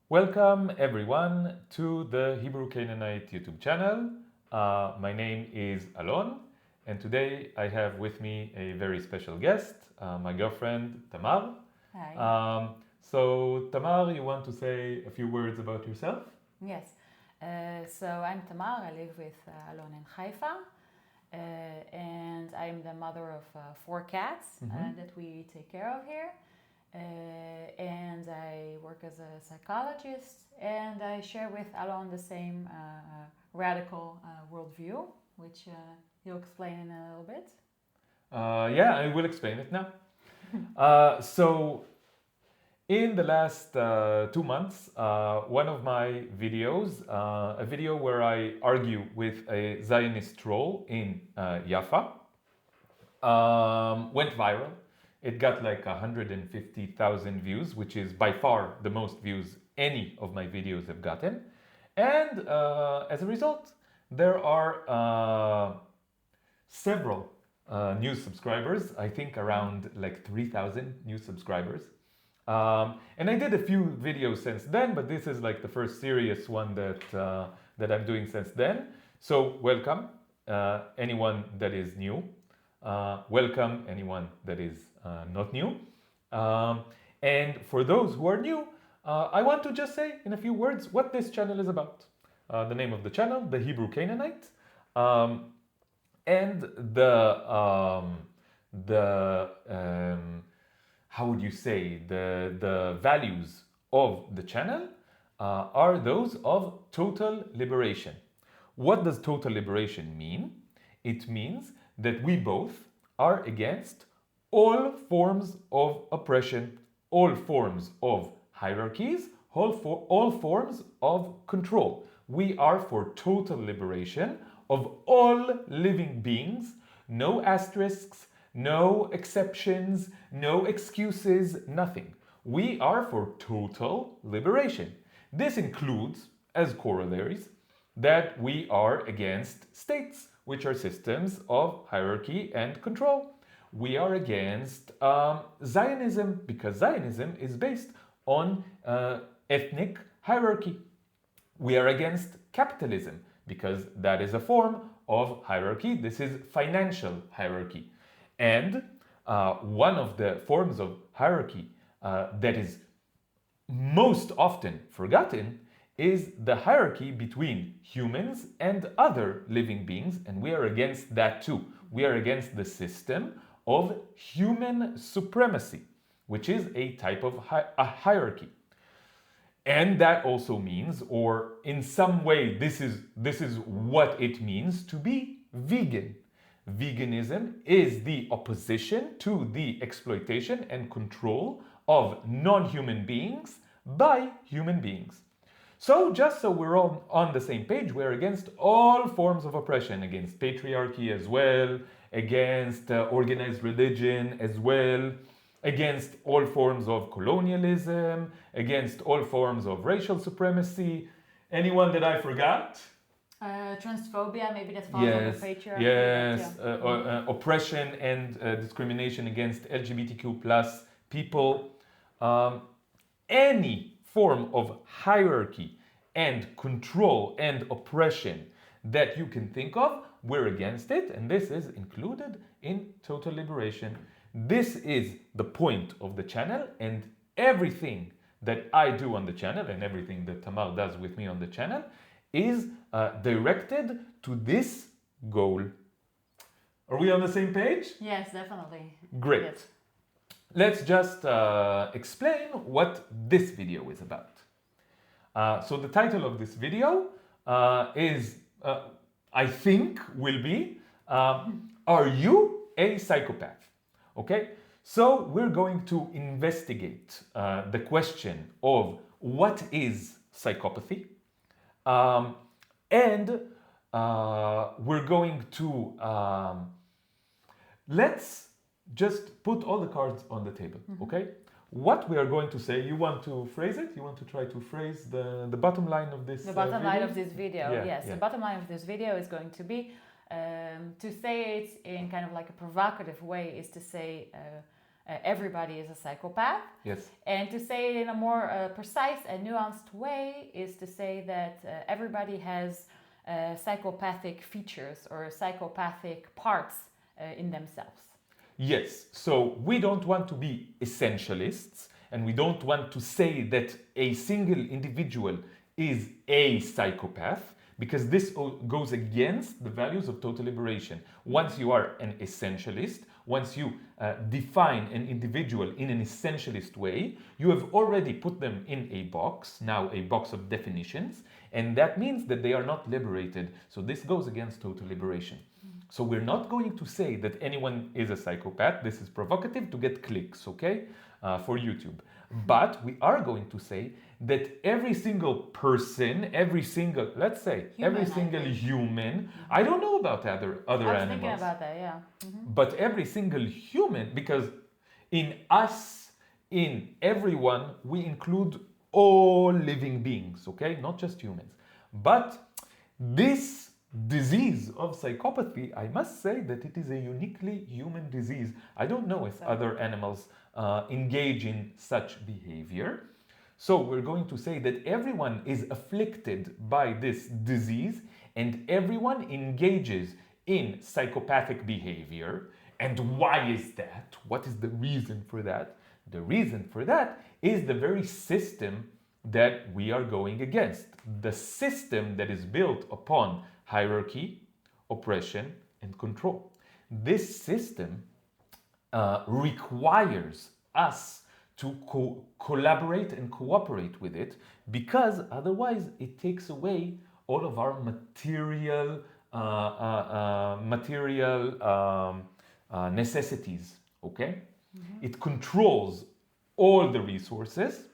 Welcome everyone to the Hebrew Canaanite YouTube channel. My name is Alon, and today I have with me a very special guest, my girlfriend Tamar. Hi. So Tamar, you want to say a few words about yourself? Yes. So I'm Tamar. I live with Alon in Haifa, and I'm the mother of 4 cats that we take care of here. And I work as a psychologist, and I share with Alon the same radical worldview, which you'll explain in a little bit. Yeah, I will explain it now. So in the last 2 months, one of my videos, a video where I argue with a Zionist troll in Jaffa, went viral. It got like 150,000 views, which is by far the most views any of my videos have gotten. And as a result, there are several new subscribers. I think around like 3,000 new subscribers. And I did a few videos since then, but this is like the first serious one that I'm doing since then. So welcome anyone that is new. Welcome anyone that is not new. And for those who are new, I want to just say in a few words what this channel is about. The name of the channel, The Hebrew Canaanite, and how would you say, the values of the channel are those of total liberation. What does total liberation mean? It means that we both are against all forms of oppression, all forms of hierarchies, all forms of control. We are for total liberation of all living beings, no asterisks, no exceptions, no excuses, nothing. We are for total liberation. This includes, as corollaries, that we are against states, which are systems of hierarchy and control. We are against Zionism, because Zionism is based on ethnic hierarchy. We are against capitalism, because that is a form of hierarchy. This is financial hierarchy. And one of the forms of hierarchy that is most often forgotten is the hierarchy between humans and other living beings, and we are against that too. We are against the system of human supremacy, which is a type of a hierarchy. And that also means, or in some way, this is what it means to be vegan. Veganism is the opposition to the exploitation and control of non-human beings by human beings. So just so we're all on the same page, we're against all forms of oppression, against patriarchy as well, against organized religion as well, against all forms of colonialism, against all forms of racial supremacy. Anyone that I forgot? Transphobia, maybe that falls under patriarchy. Yes, oppression and discrimination against LGBTQ plus people. Any form of hierarchy and control and oppression that you can think of, we're against it, and this is included in total liberation. This is the point of the channel, and everything that I do on the channel and everything that Tamar does with me on the channel is directed to this goal. Are we on the same page? Yes, definitely. Great. Yes. Let's just explain what this video is about. So the title of this video is, I think, will be, Are You a Psychopath? Okay, so we're going to investigate the question of what is psychopathy, and we're going to let's just put all the cards on the table, okay? What we are going to say, you want to phrase it? You want to try to phrase the bottom line of this The bottom line video? of this video, yes. The bottom line of this video is going to be, to say it in kind of like a provocative way, is to say everybody is a psychopath. Yes. And to say it in a more precise and nuanced way is to say that everybody has psychopathic features or psychopathic parts in themselves. Yes, so we don't want to be essentialists, and we don't want to say that a single individual is a psychopath, because this goes against the values of total liberation. Once you are an essentialist, once you define an individual in an essentialist way, you have already put them in a box, now a box of definitions, and that means that they are not liberated. So this goes against total liberation. So we're not going to say that anyone is a psychopath. This is provocative to get clicks, okay, for YouTube. But we are going to say that every single person, every single, let's say, every single human, I don't know about other I was animals. thinking about that, yeah. But every single human, because in us, in everyone, we include all living beings, okay? Not just humans. But this disease of psychopathy, I must say that it is a uniquely human disease. I don't know if other animals engage in such behavior. So we're going to say that everyone is afflicted by this disease and everyone engages in psychopathic behavior. And why is that? What is the reason for that? The reason for that is the very system that we are going against. The system that is built upon hierarchy, oppression, and control. This system requires us to collaborate and cooperate with it, because otherwise it takes away all of our material necessities, okay? It controls all the resources,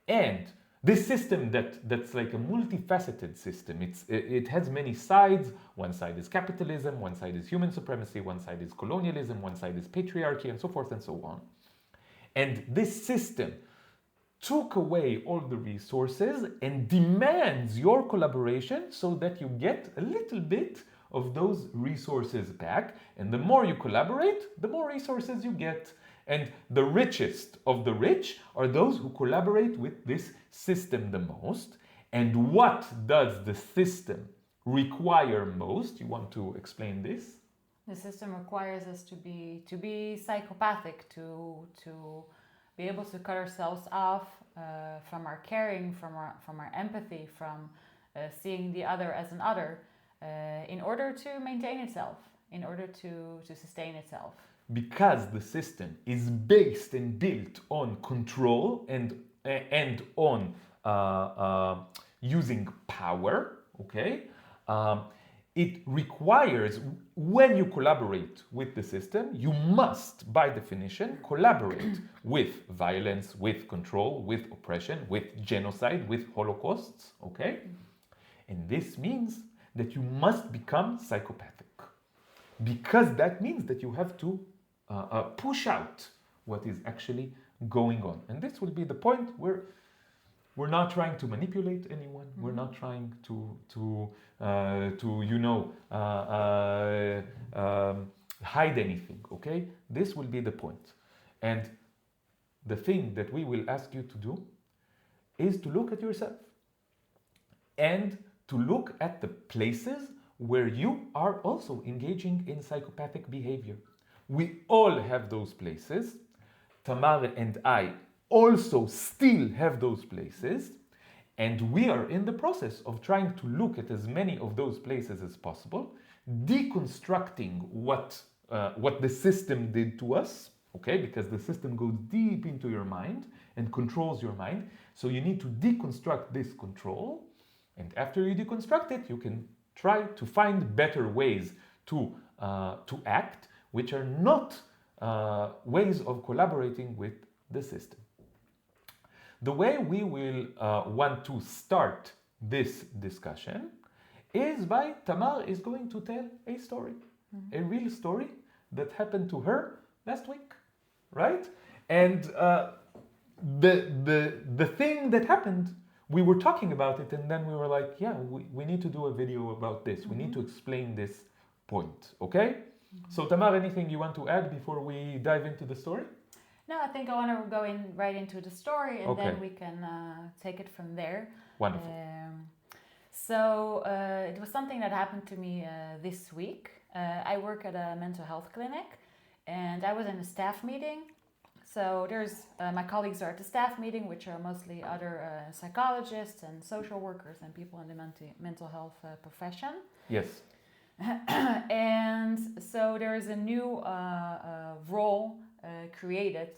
and this system that's like a multifaceted system. It has many sides. One side is capitalism, one side is human supremacy, one side is colonialism, one side is patriarchy, and so forth and so on. And this system took away all the resources and demands your collaboration so that you get a little bit of those resources back. And the more you collaborate, the more resources you get. And the richest of the rich are those who collaborate with this system the most. And what does the system require most? You want to explain this? The system requires us to be psychopathic, to be able to cut ourselves off from our caring, from our empathy, from seeing the other as an other, in order to maintain itself, in order to sustain itself. Because the system is based and built on control and on using power, okay? It requires, when you collaborate with the system, you must, by definition, collaborate with violence, with control, with oppression, with genocide, with holocausts, okay? And this means that you must become psychopathic, because that means that you have to push out what is actually going on. And this will be the point where we're not trying to manipulate anyone. We're not trying to hide anything, okay? This will be the point. And the thing that we will ask you to do is to look at yourself and to look at the places where you are also engaging in psychopathic behavior. We all have those places. Tamar and I also still have those places, and we are in the process of trying to look at as many of those places as possible, deconstructing what the system did to us, okay? Because the system goes deep into your mind and controls your mind. So you need to deconstruct this control, and after you deconstruct it, you can try to find better ways to act, which are not ways of collaborating with the system. The way we will want to start this discussion is by Tamar is going to tell a story, a real story that happened to her last week, right? And the thing that happened, we were talking about it, and then we were like, yeah, we need to do a video about this. We need to explain this point, okay? So Tamar, anything you want to add before we dive into the story? No, I think I want to go right into the story, and Okay. then we can take it from there. Wonderful. So it was something that happened to me this week. I work at a mental health clinic, and I was in a staff meeting. So there's my colleagues are at the staff meeting, which are mostly other psychologists and social workers and people in the mental health profession. Yes. And so there is a new role created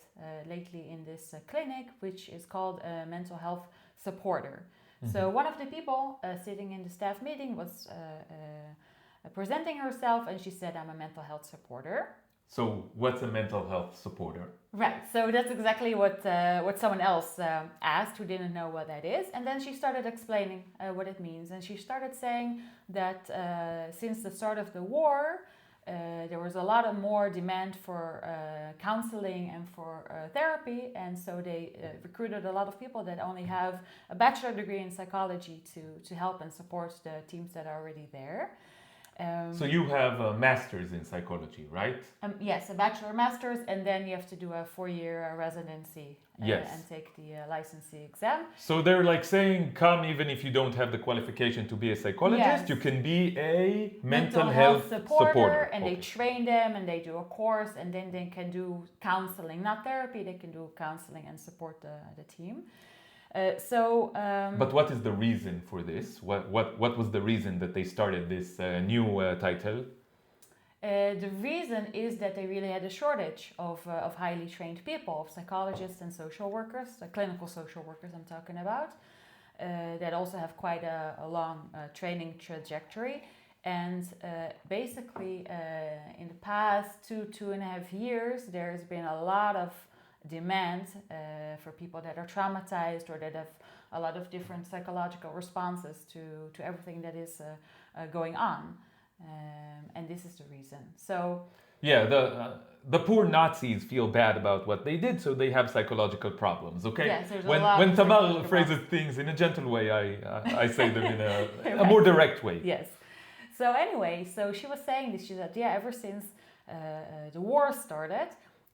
lately in this clinic, which is called a mental health supporter. So one of the people sitting in the staff meeting was presenting herself, and she said, "I'm a mental health supporter." So what's a mental health supporter? Right. So that's exactly what someone else asked who didn't know what that is, and then she started explaining what it means, and she started saying that since the start of the war, there was a lot of more demand for counseling and for therapy, and so they recruited a lot of people that only have a bachelor degree in psychology to help and support the teams that are already there. So you have a master's in psychology, right? Yes, a bachelor, master's, and then you have to do a 4-year residency Yes. and take the licensee exam. So they're like saying, come even if you don't have the qualification to be a psychologist, Yes. you can be a mental health supporter. And they train them and they do a course, and then they can do counseling, not therapy, they can do counseling and support the team. But what is the reason for this? What was the reason that they started this new title? The reason is that they really had a shortage of highly trained people, of psychologists and social workers, clinical social workers I'm talking about, that also have quite a long training trajectory. And basically, in the past 2.5 years, there's been a lot of demand for people that are traumatized or that have a lot of different psychological responses to everything that is going on. And this is the reason. So yeah, the poor Nazis feel bad about what they did, so they have psychological problems. Okay. Yes, there's when Tamar phrases things in a gentle way, I say them in a Right. more direct way. Yes. So anyway, so she was saying this. She said, yeah, ever since the war started,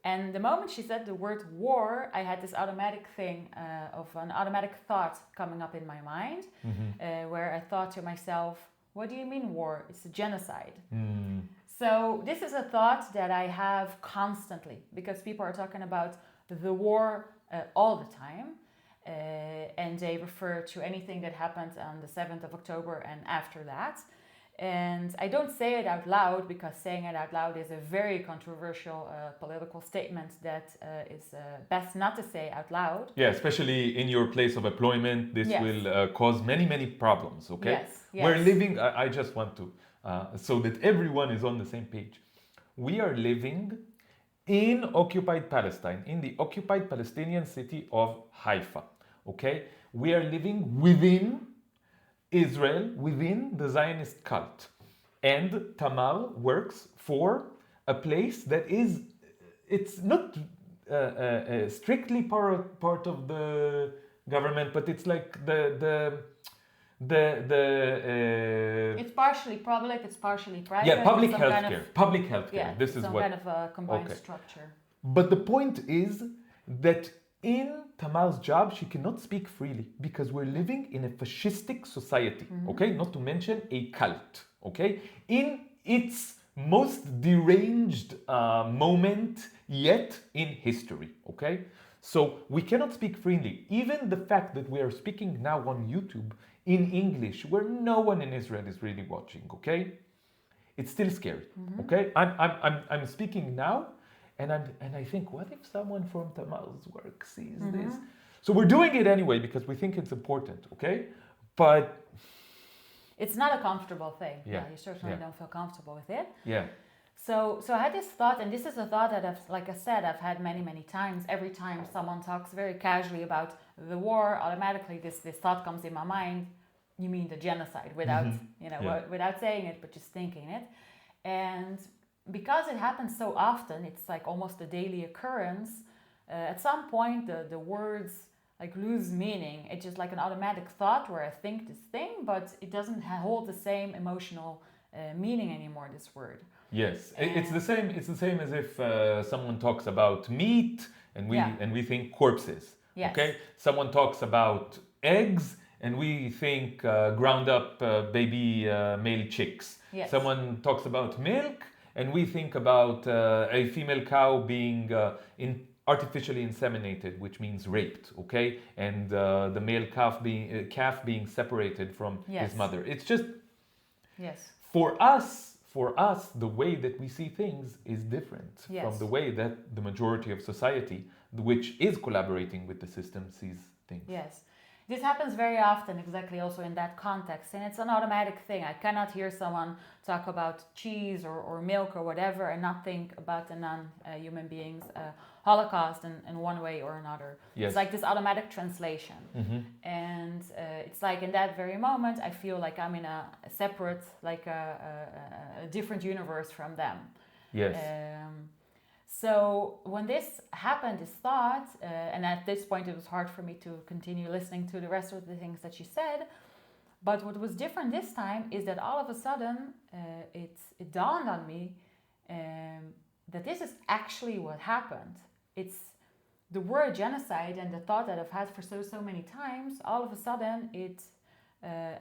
and the moment she said the word war, I had this automatic thing of an automatic thought coming up in my mind, where I thought to myself, what do you mean war? It's a genocide. So this is a thought that I have constantly, because people are talking about the war all the time, and they refer to anything that happened on the 7th of October and after that. And I don't say it out loud, because saying it out loud is a very controversial political statement that is best not to say out loud. Yeah, especially in your place of employment, this Yes. will cause many problems, okay? Yes, yes. We're living, I just want to, so that everyone is on the same page. We are living in occupied Palestine, in the occupied Palestinian city of Haifa, okay? We are living within Israel, within the Zionist cult. And Tamar works for a place that is, it's not strictly part of the government, but it's like It's partially public, it's partially private. yeah, public it's some healthcare. kind of- Public healthcare. Yeah, This is some what. kind of a combined Okay. structure. But the point is that in Tamar's job, she cannot speak freely because we're living in a fascistic society, okay? Not to mention a cult, okay? In its most deranged moment yet in history, okay? So we cannot speak freely. Even the fact that we are speaking now on YouTube in English, where no one in Israel is really watching, okay? It's still scary, okay? I'm speaking now, and I think, what if someone from Tamar's work sees this? So we're doing it anyway because we think it's important, okay? But It's not a comfortable thing. Yeah, You certainly yeah. don't feel comfortable with it. yeah, So I had this thought, and this is a thought that like I said, I've had many times. Every time someone talks very casually about the war, automatically this thought comes in my mind. You mean the genocide, without Yeah. without saying it, but just thinking it. And because it happens so often, it's like almost a daily occurrence. At some point, the words like lose meaning. It's just like an automatic thought where I think this thing, but it doesn't hold the same emotional meaning anymore. This word. yes. It's the same. It's the same as if someone talks about meat and Yeah. we think corpses. Yes. Okay, someone talks about eggs, and we think ground up baby male chicks. Yes. Someone talks about milk, and we think about a female cow being artificially inseminated, which means raped. Okay, and the male calf being separated from Yes. his mother. It's just Yes. for us, the way that we see things is different Yes. from the way that the majority of society, which is collaborating with the system, sees things. Yes. This happens very often, exactly also in that context, and it's an automatic thing. I cannot hear someone talk about cheese or milk or whatever and not think about the non-human beings' Holocaust in one way or another. Yes. It's like this automatic translation. And it's like in that very moment, I feel like I'm in a separate, like a different universe from them. Yes. So when this happened, this thought, and at this point it was hard for me to continue listening to the rest of the things that she said, but what was different this time is that all of a sudden it dawned on me that this is actually what happened. It's the word genocide and the thought that I've had for so many times, all of a sudden it,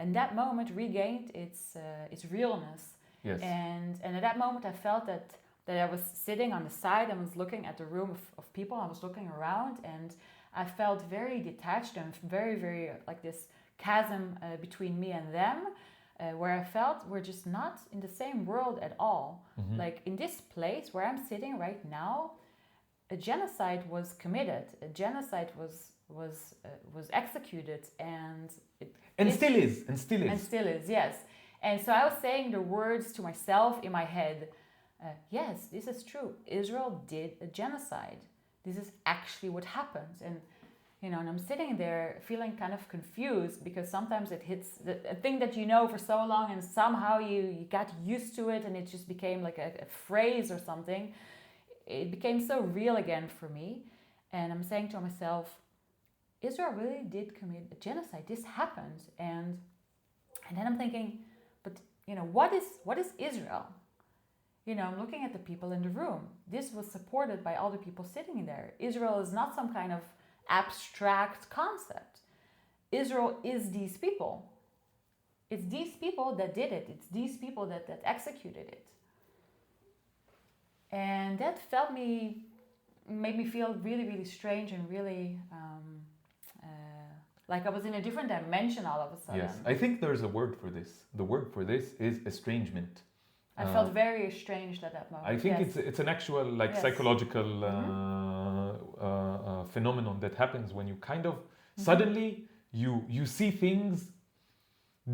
in that moment, regained its realness. Yes. And at that moment I felt that I was sitting on the side and was looking at the room of people. I was looking around and I felt very detached and very, very like this chasm between me and them, where I felt we're just not in the same world at all. Like in this place where I'm sitting right now, a genocide was committed. A genocide was executed, and still is, yes. And so I was saying the words to myself in my head. Yes, this is true. Israel did a genocide. This is actually what happened. And, and I'm sitting there feeling kind of confused because sometimes it hits a thing that you know for so long and somehow you got used to it and it just became like a phrase or something. It became so real again for me. And I'm saying to myself, Israel really did commit a genocide. This happened. And then I'm thinking, but, what is Israel? I'm looking at the people in the room. This was supported by all the people sitting in there. Israel is not some kind of abstract concept. Israel is these people. It's these people that did it. It's these people that executed it. And that made me feel really, really strange and really like I was in a different dimension all of a sudden. Yes, I think there's a word for this. The word for this is estrangement. I felt very estranged at that moment. I think it's an actual psychological phenomenon that happens when you kind of suddenly you see things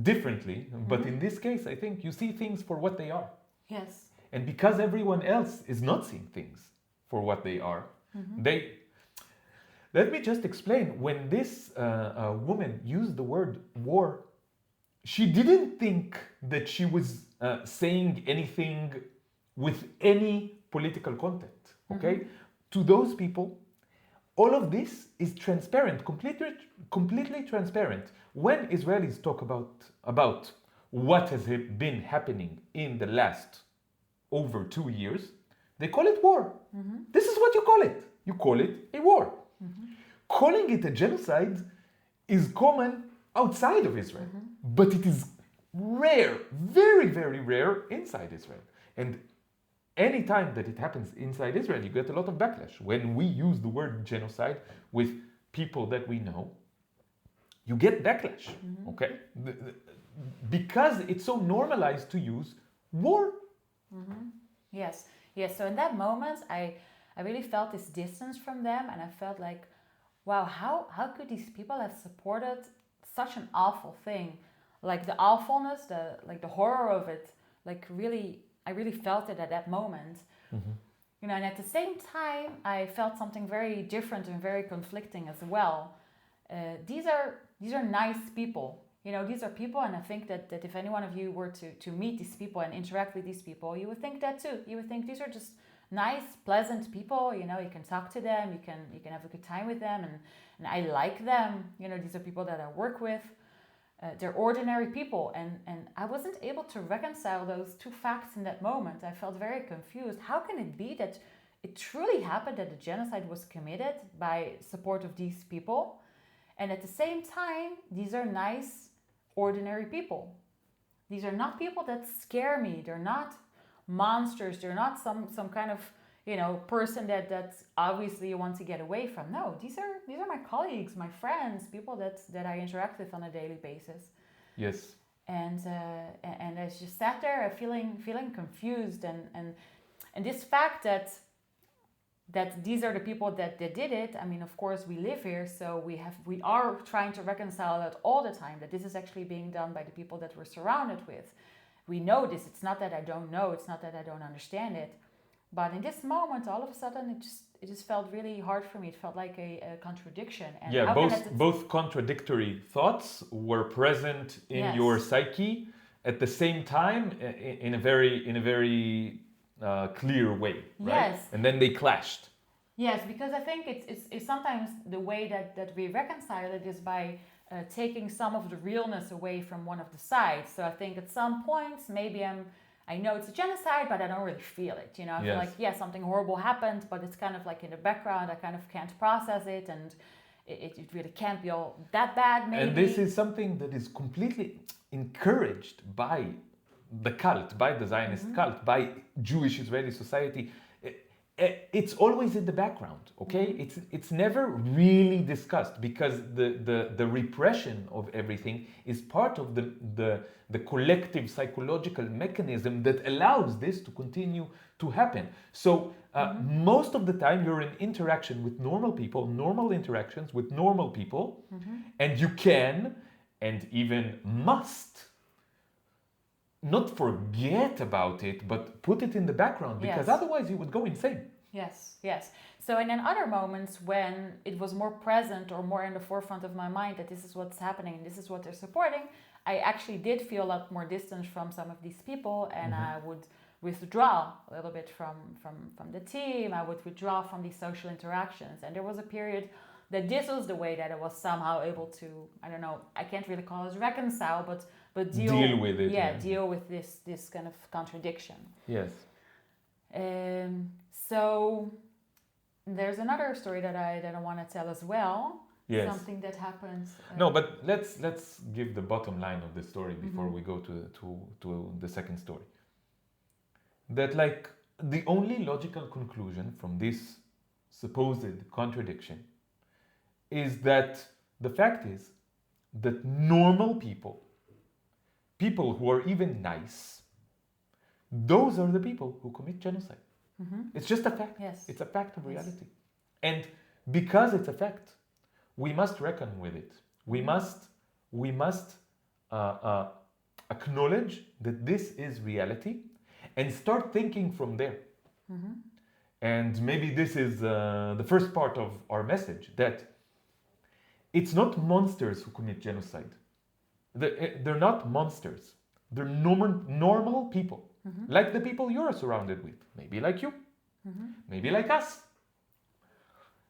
differently. But in this case, I think you see things for what they are. Yes. And because everyone else is not seeing things for what they are, let me just explain. When this woman used the word war, she didn't think that she was saying anything with any political content, okay? To those people, all of this is transparent, completely transparent. When Israelis talk about what has been happening in the last over 2 years, they call it war. This is what you call it. You call it a war. Calling it a genocide is common outside of Israel, but it is rare, very, very rare inside Israel. And any time that it happens inside Israel, you get a lot of backlash. When we use the word genocide with people that we know, you get backlash, okay? Because it's so normalized to use war. Yes. So in that moment, I really felt this distance from them, and I felt like, wow, how could these people have supported such an awful thing? Like the awfulness, the horror of it, I really felt it at that moment. And at the same time, I felt something very different and very conflicting as well. These are nice people. These are people, and I think that if any one of you were to meet these people and interact with these people, you would think that too. You would think these are just nice, pleasant people. You can talk to them, you can have a good time with them, and I like them. These are people that I work with. They're ordinary people, and I wasn't able to reconcile those two facts in that moment. I felt very confused. How can it be that it truly happened that the genocide was committed by support of these people. And at the same time, these are nice, ordinary people. These are not people that scare me. They're not monsters. They're not some kind of, person that obviously you want to get away from. No, these are my colleagues, my friends, people that I interact with on a daily basis. Yes. And I just sat there feeling confused and this fact that these are the people that did it. I mean, of course, we live here, so we are trying to reconcile that all the time, that this is actually being done by the people that we're surrounded with. We know this. It's not that I don't know. It's not that I don't understand it. But in this moment, all of a sudden, it just felt really hard for me. It felt like a contradiction. And yeah, both contradictory thoughts were present in your psyche at the same time in a very clear way, right? Yes. And then they clashed. Yes, because I think it's sometimes the way that we reconcile it is by taking some of the realness away from one of the sides. So I think at some points, maybe I know it's a genocide, but I don't really feel it. I feel like, something horrible happened, but it's kind of like in the background. I kind of can't process it, and it really can't be all that bad, maybe. And this is something that is completely encouraged by the cult, by the Zionist cult, by Jewish Israeli society. It's always in the background, okay? It's never really discussed because the repression of everything is part of the collective psychological mechanism that allows this to continue to happen. So most of the time you're in interaction with normal people, normal interactions with normal people, and you can and even must not forget about it, but put it in the background, because otherwise you would go insane. Yes. So and in other moments when it was more present or more in the forefront of my mind that this is what's happening, this is what they're supporting, I actually did feel a lot more distance from some of these people, and I would withdraw a little bit from the team. I would withdraw from these social interactions. And there was a period that this was the way that I was somehow able to, I don't know, I can't really call it reconcile, but deal with it. Deal with this kind of contradiction. Yes. So there's another story that I want to tell as well. Yes. Something that happens. No, but let's give the bottom line of the story before we go to the second story. That like the only logical conclusion from this supposed contradiction is that the fact is that normal people who are even nice, those are the people who commit genocide. It's just a fact. Yes. It's a fact of reality. And because it's a fact, we must reckon with it. We must acknowledge that this is reality and start thinking from there. And maybe this is the first part of our message, that it's not monsters who commit genocide. They're not monsters. They're normal people. Like the people you're surrounded with. Maybe like you. Maybe like us.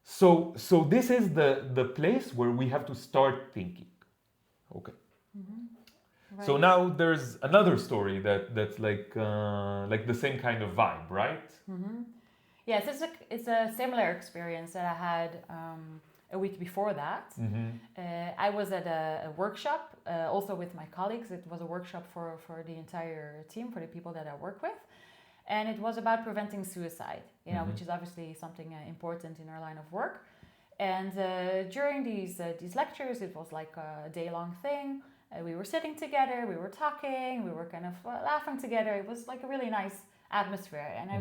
So this is the place where we have to start thinking. Okay. Right. So now there's another story that's like the same kind of vibe, right? Yes, it's a similar experience that I had a week before that. I was at a workshop, also with my colleagues. It was a workshop for the entire team, for the people that I work with. And it was about preventing suicide, which is obviously something important in our line of work. And during these lectures, it was like a day-long thing. We were sitting together, we were talking, we were kind of laughing together. It was like a really nice atmosphere. And I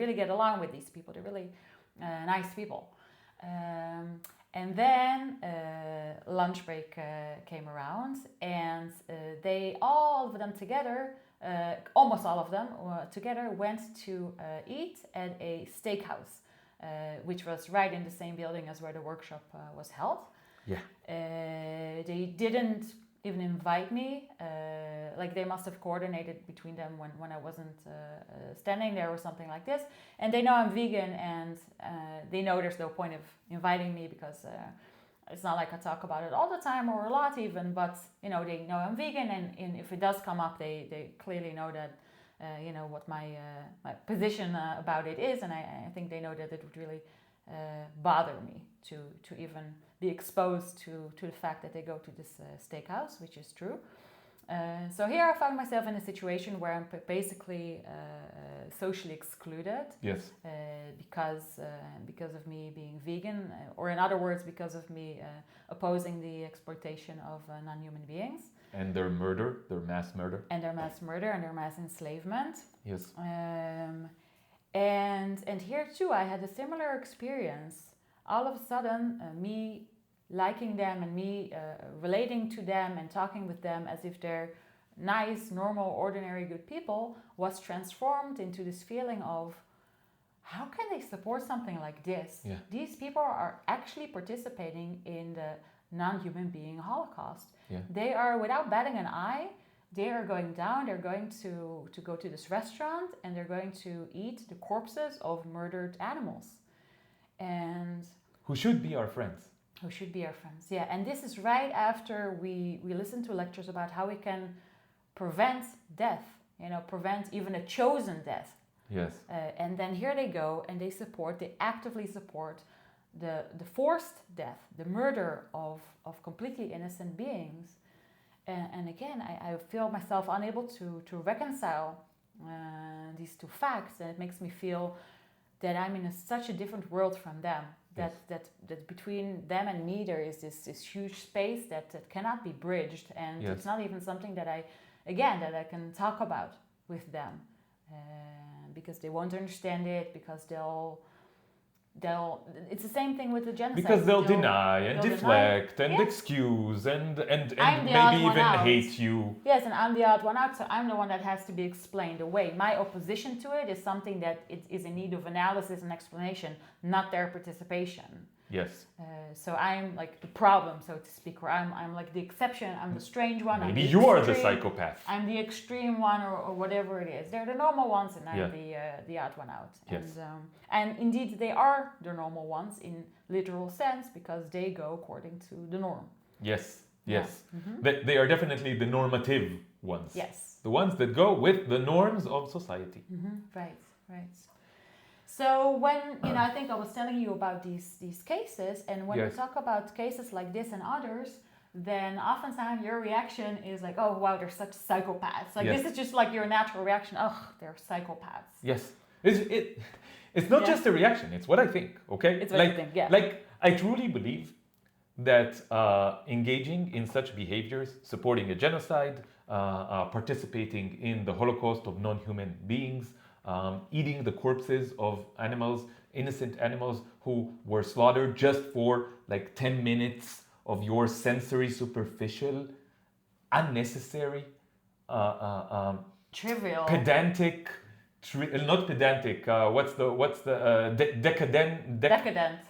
really get along with these people. They're really nice people. And then lunch break came around, and all of them together, almost all of them together, went to eat at a steakhouse, which was right in the same building as where the workshop was held. Yeah. They didn't even invite me. Like they must have coordinated between them when I wasn't standing there or something like this. And they know I'm vegan, and they know there's no point of inviting me because it's not like I talk about it all the time or a lot even. But they know I'm vegan, and if it does come up, they clearly know that what my position about it is, and I think they know that it would really bother me to even be exposed to the fact that they go to this steakhouse, which is true. So here I found myself in a situation where I'm basically socially excluded. Yes. Because of me being vegan, or in other words, because of me opposing the exploitation of non-human beings. And their murder, their mass murder. And their mass murder and their mass enslavement. Yes. And here too, I had a similar experience. All of a sudden, me liking them and me relating to them and talking with them as if they're nice, normal, ordinary, good people was transformed into this feeling of, how can they support something like this? Yeah. These people are actually participating in the non-human being Holocaust. Yeah. They are, without batting an eye, they are going down, they're going to go to this restaurant and they're going to eat the corpses of murdered animals. And who should be our friends. Who should be our friends, yeah. And this is right after we listened to lectures about how we can prevent death, prevent even a chosen death. Yes. And then here they go and they actively support the forced death, the murder of completely innocent beings. And again, I feel myself unable to reconcile these two facts, and it makes me feel that I'm in such a different world from them. That between them and me there is this huge space that cannot be bridged, and yes. It's not even something that I can talk about with them, because they won't understand it, because they'll it's the same thing with the genocide. Because they'll deny and deflect and excuse and maybe even hate you. Yes, and I'm the odd one out, so I'm the one that has to be explained away. My opposition to it is something that it is in need of analysis and explanation, not their participation. Yes. So I'm like the problem, so to speak, or I'm like the exception, I'm the strange one. Maybe you are the psychopath. I'm the extreme one, or whatever it is. They're the normal ones, and I'm the odd one out. Yes. And indeed, they are the normal ones in literal sense, because they go according to the norm. Yes, yes. Yeah. Mm-hmm. They are definitely the normative ones. Yes. The ones that go with the norms of society. Mm-hmm. Right, right. So when, I think I was telling you about these cases, and when yes. we talk about cases like this and others, then oftentimes your reaction is like, oh, wow, they're such psychopaths. Like, yes. This is just like your natural reaction. Oh, they're psychopaths. Yes. It's not just a reaction. It's what I think, okay? It's what I think, yeah. Like, I truly believe that engaging in such behaviors, supporting a genocide, participating in the Holocaust of non-human beings, eating the corpses of animals, innocent animals who were slaughtered just for like 10 minutes of your sensory, superficial, unnecessary, trivial, pedantic, not pedantic. What's the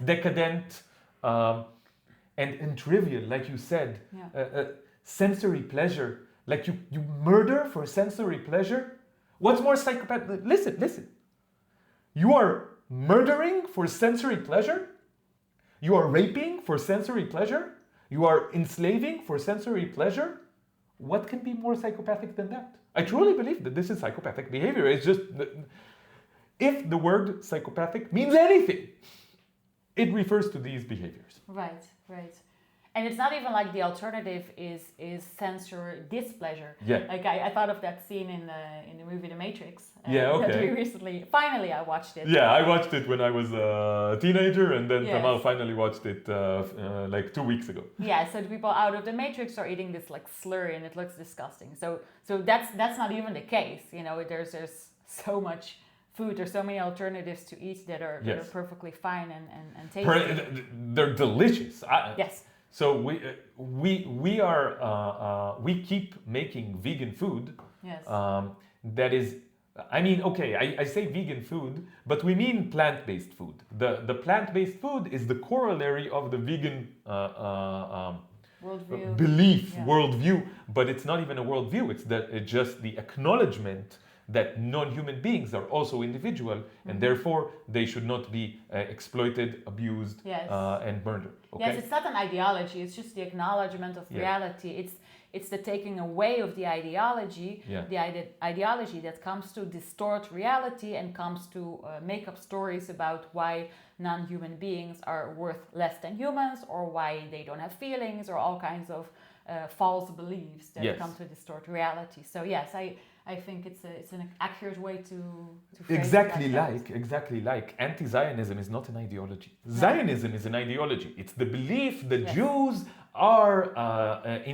decadent, and trivial, like you said, sensory pleasure. Like you murder for sensory pleasure. What's more psychopathic? Listen. You are murdering for sensory pleasure. You are raping for sensory pleasure. You are enslaving for sensory pleasure. What can be more psychopathic than that? I truly believe that this is psychopathic behavior. It's just, if the word psychopathic means anything, it refers to these behaviors. Right. And it's not even like the alternative is sensory displeasure. Yeah. Like I thought of that scene in the movie The Matrix. That we finally I watched it. Yeah, I watched it when I was a teenager, and then Tamar finally watched it like 2 weeks ago. Yeah, so the people out of the Matrix are eating this like slurry, and it looks disgusting. So that's not even the case. There's so much food. There's so many alternatives to eat that are perfectly fine and tasty. They're delicious. Yes. So we keep making vegan food. Yes. That is, I say vegan food, but we mean plant-based food. The plant-based food is the corollary of the vegan worldview. Worldview, but it's not even a worldview. It's just the acknowledgement that non-human beings are also individual, and therefore they should not be exploited, abused, and murdered. Okay? Yes, it's not an ideology. It's just the acknowledgement of reality. It's the taking away of the ideology, Yeah. the ideology that comes to distort reality and comes to make up stories about why non-human beings are worth less than humans, or why they don't have feelings, or all kinds of false beliefs that Yes. come to distort reality. So yes, I think it's an accurate way to phrase Exactly that. exactly like anti-Zionism is not an ideology. Zionism is an ideology. It's the belief that Yes. Jews are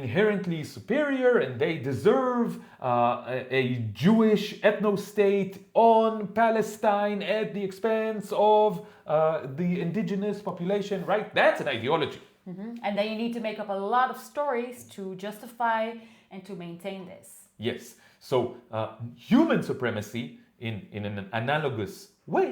inherently superior and they deserve a Jewish ethno-state on Palestine at the expense of the indigenous population, right? That's an ideology. And then you need to make up a lot of stories to justify and to maintain this. Yes. So human supremacy in an analogous way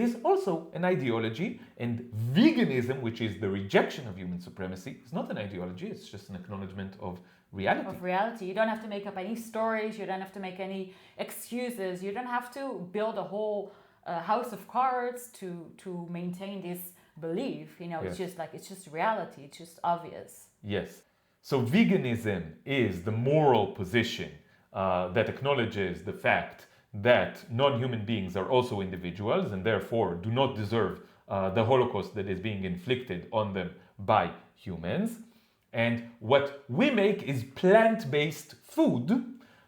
is also an ideology, and veganism, which is the rejection of human supremacy, is not an ideology, it's just an acknowledgement of reality. Of reality. You don't have to make up any stories, you don't have to make any excuses, you don't have to build a whole house of cards to maintain this belief. You know, Yes. it's just reality, it's just obvious. Yes. So veganism is the moral position that acknowledges the fact that non-human beings are also individuals and therefore do not deserve the Holocaust that is being inflicted on them by humans. And what we make is plant-based food,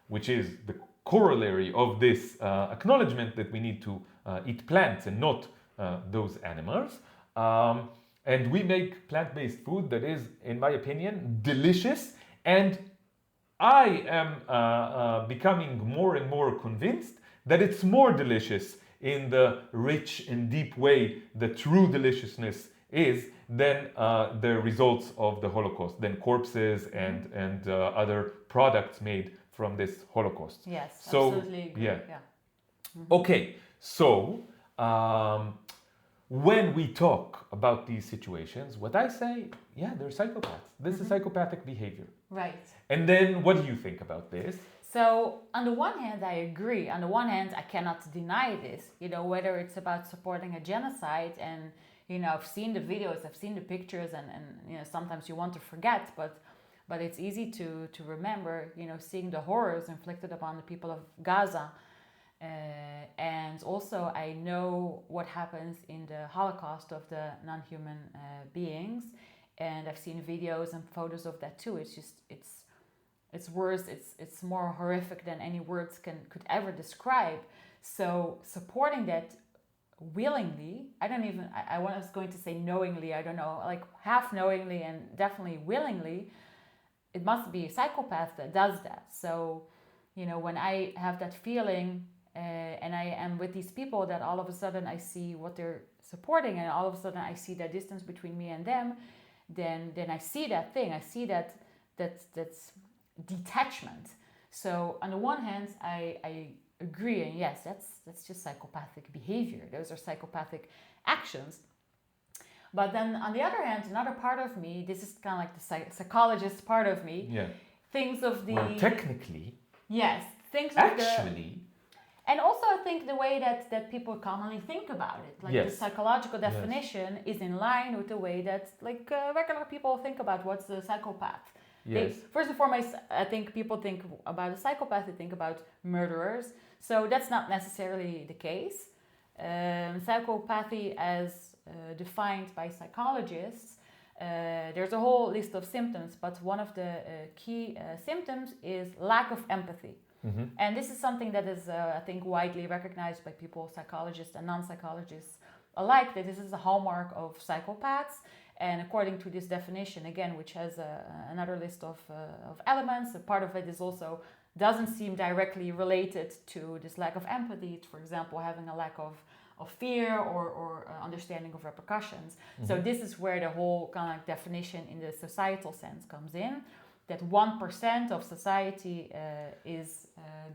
which is the corollary of this acknowledgement that we need to eat plants and not those animals. And we make plant-based food that is, in my opinion, delicious. And I am becoming more and more convinced that it's more delicious in the rich and deep way that true deliciousness is than the results of the Holocaust, than corpses and other products made from this Holocaust. Yes, So, absolutely agree. yeah. Okay, so when we talk about these situations, what I say, yeah, they're psychopaths. This is psychopathic behavior. Right. And then what do you think about this? So on the one hand, I agree. On the one hand, I cannot deny this. You know, whether it's about supporting a genocide, and you know, I've seen the videos, I've seen the pictures, and you know, sometimes you want to forget, but it's easy to remember. You know, seeing the horrors inflicted upon the people of Gaza, and also I know what happens in the Holocaust of the non-human beings, and I've seen videos and photos of that too. It's just it's worse, it's more horrific than any words could ever describe. So supporting that willingly, I was going to say knowingly, I don't know, like half knowingly and definitely willingly, it must be a psychopath that does that. So, you know, when I have that feeling and I am with these people, that all of a sudden I see what they're supporting, and all of a sudden I see that distance between me and them, then I see that thing, I see that's detachment. So on the one hand, I agree, and yes, that's just psychopathic behavior. Those are psychopathic actions. But then on the other hand, another part of me, this is kind of like the psychologist part of me, thinks of the... Well, technically... Yes, thinks actually... of and also I think the way that people commonly think about it, like the psychological definition is in line with the way that like regular people think about what's a psychopath. Yes. First and foremost, I think people think about a psychopath, they think about murderers. So that's not necessarily the case. Psychopathy, as defined by psychologists, there's a whole list of symptoms, but one of the key symptoms is lack of empathy. And this is something that is, I think, widely recognized by people, psychologists and non-psychologists alike, that this is a hallmark of psychopaths. And according to this definition, again, which has another list of elements, a part of it is also doesn't seem directly related to this lack of empathy. It's, for example, having a lack of fear or understanding of repercussions. So this is where the whole kind of like definition in the societal sense comes in, that 1% of society is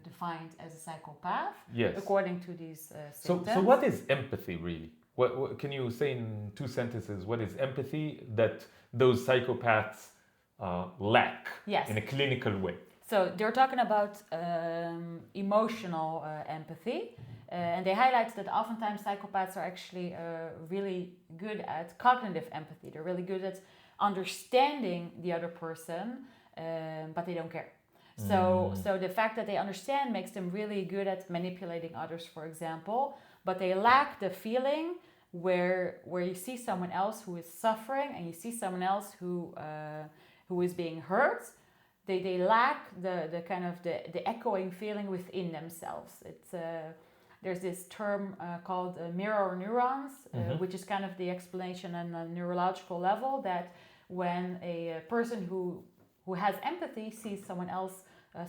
defined as a psychopath, according to these symptoms. So what is empathy really? What can you say in 2 sentences? What is empathy that those psychopaths lack in a clinical way? So they're talking about emotional empathy, and they highlight that oftentimes psychopaths are actually really good at cognitive empathy. They're really good at understanding the other person but they don't care. So the fact that they understand makes them really good at manipulating others, for example, but they lack the feeling where you see someone else who is suffering and you see someone else who is being hurt. They lack the kind of the echoing feeling within themselves. It's there's this term called mirror neurons, which is kind of the explanation on a neurological level that when a person who has empathy sees someone else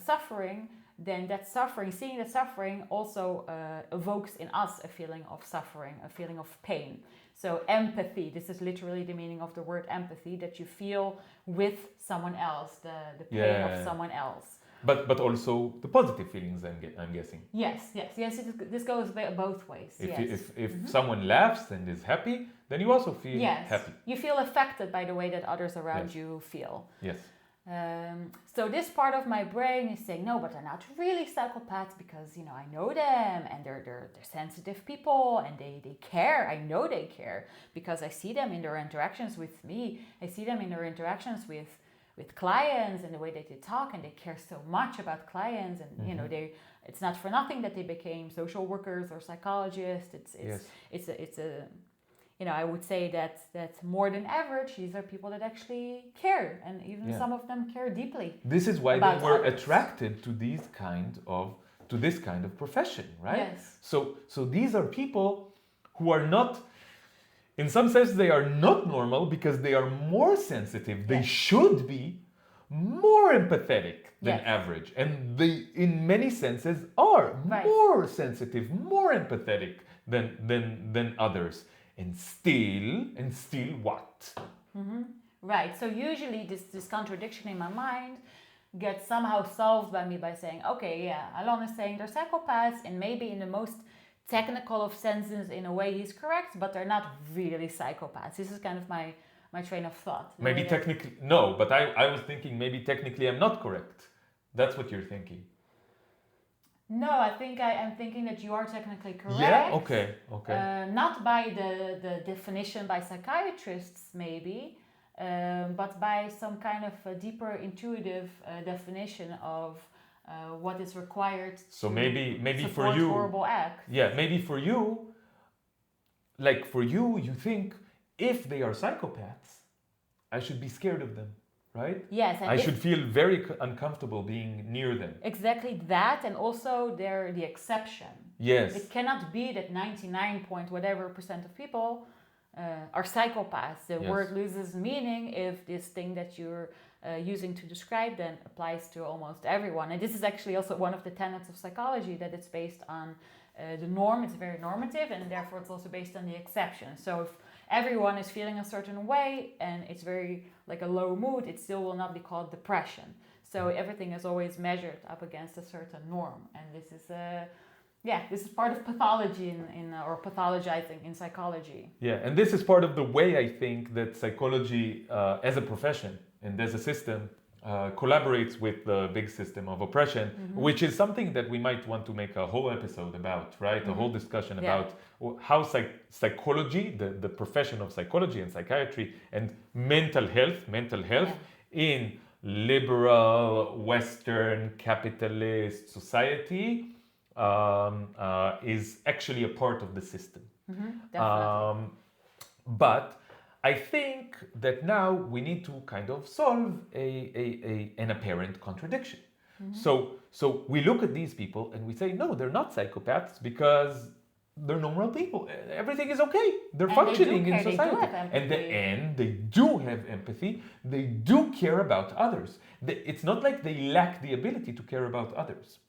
suffering, then that suffering, seeing the suffering also evokes in us a feeling of suffering, a feeling of pain. So empathy, this is literally the meaning of the word empathy, that you feel with someone else, the pain of someone else. But also the positive feelings, I'm guessing. Yes. This goes both ways. If someone laughs and is happy, then you also feel happy. You feel affected by the way that others around you feel. Yes. So this part of my brain is saying, no, but they're not really psychopaths because, I know them and they're sensitive people and they care. I know they care because I see them in their interactions with me. I see them in their interactions with clients and the way that they talk, and they care so much about clients, and it's not for nothing that they became social workers or psychologists. It's a I would say that more than average, these are people that actually care, and even some of them care deeply. This is why they were attracted to this kind of profession, right? Yes. So these are people who are not, in some sense, they are not normal because they are more sensitive. They should be more empathetic than average, and they, in many senses, are more sensitive, more empathetic than others. And still what? Mm-hmm. Right. So usually this contradiction in my mind gets somehow solved by me by saying, okay, yeah, Alon is saying they're psychopaths, and maybe in the most technical of senses, in a way, he's correct, but they're not really psychopaths. This is kind of my train of thought. Maybe technically, no, but I was thinking maybe technically I'm not correct. That's what you're thinking. No, I'm thinking that you are technically correct. Yeah, okay. Not by the definition by psychiatrists, maybe, but by some kind of a deeper intuitive definition of what is required to maybe support for you, horrible acts. Yeah, maybe for you, you think if they are psychopaths, I should be scared of them. Right? Yes. And I should feel very uncomfortable being near them. Exactly that, and also they're the exception. Yes. It cannot be that 99% of people are psychopaths. The word loses meaning if this thing that you're using to describe them applies to almost everyone. And this is actually also one of the tenets of psychology, that it's based on the norm. It's very normative, and therefore it's also based on the exception. So if everyone is feeling a certain way and it's very like a low mood, it still will not be called depression. So everything is always measured up against a certain norm, and this is part of pathology or pathologizing in psychology. Yeah, and this is part of the way I think that psychology as a profession and as a system collaborates with the big system of oppression, which is something that we might want to make a whole episode about, right? A whole discussion about how psychology, the profession of psychology and psychiatry and mental health in liberal, Western, capitalist society is actually a part of the system. Definitely. But I think that now we need to kind of solve an apparent contradiction. So we look at these people and we say, no, they're not psychopaths because they're normal people. Everything is okay. They're functioning in society. And they do have empathy. They do care about others. It's not like they lack the ability to care about others.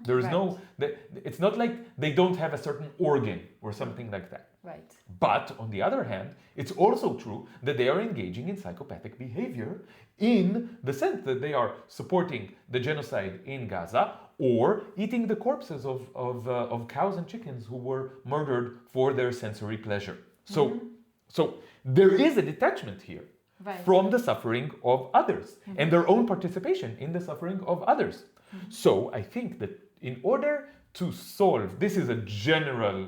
There is it's not like they don't have a certain organ or something like that. Right. But on the other hand, it's also true that they are engaging in psychopathic behavior in the sense that they are supporting the genocide in Gaza or eating the corpses of cows and chickens who were murdered for their sensory pleasure. So there is a detachment here from the suffering of others and their own participation in the suffering of others. So I think that in order to solve, this is a general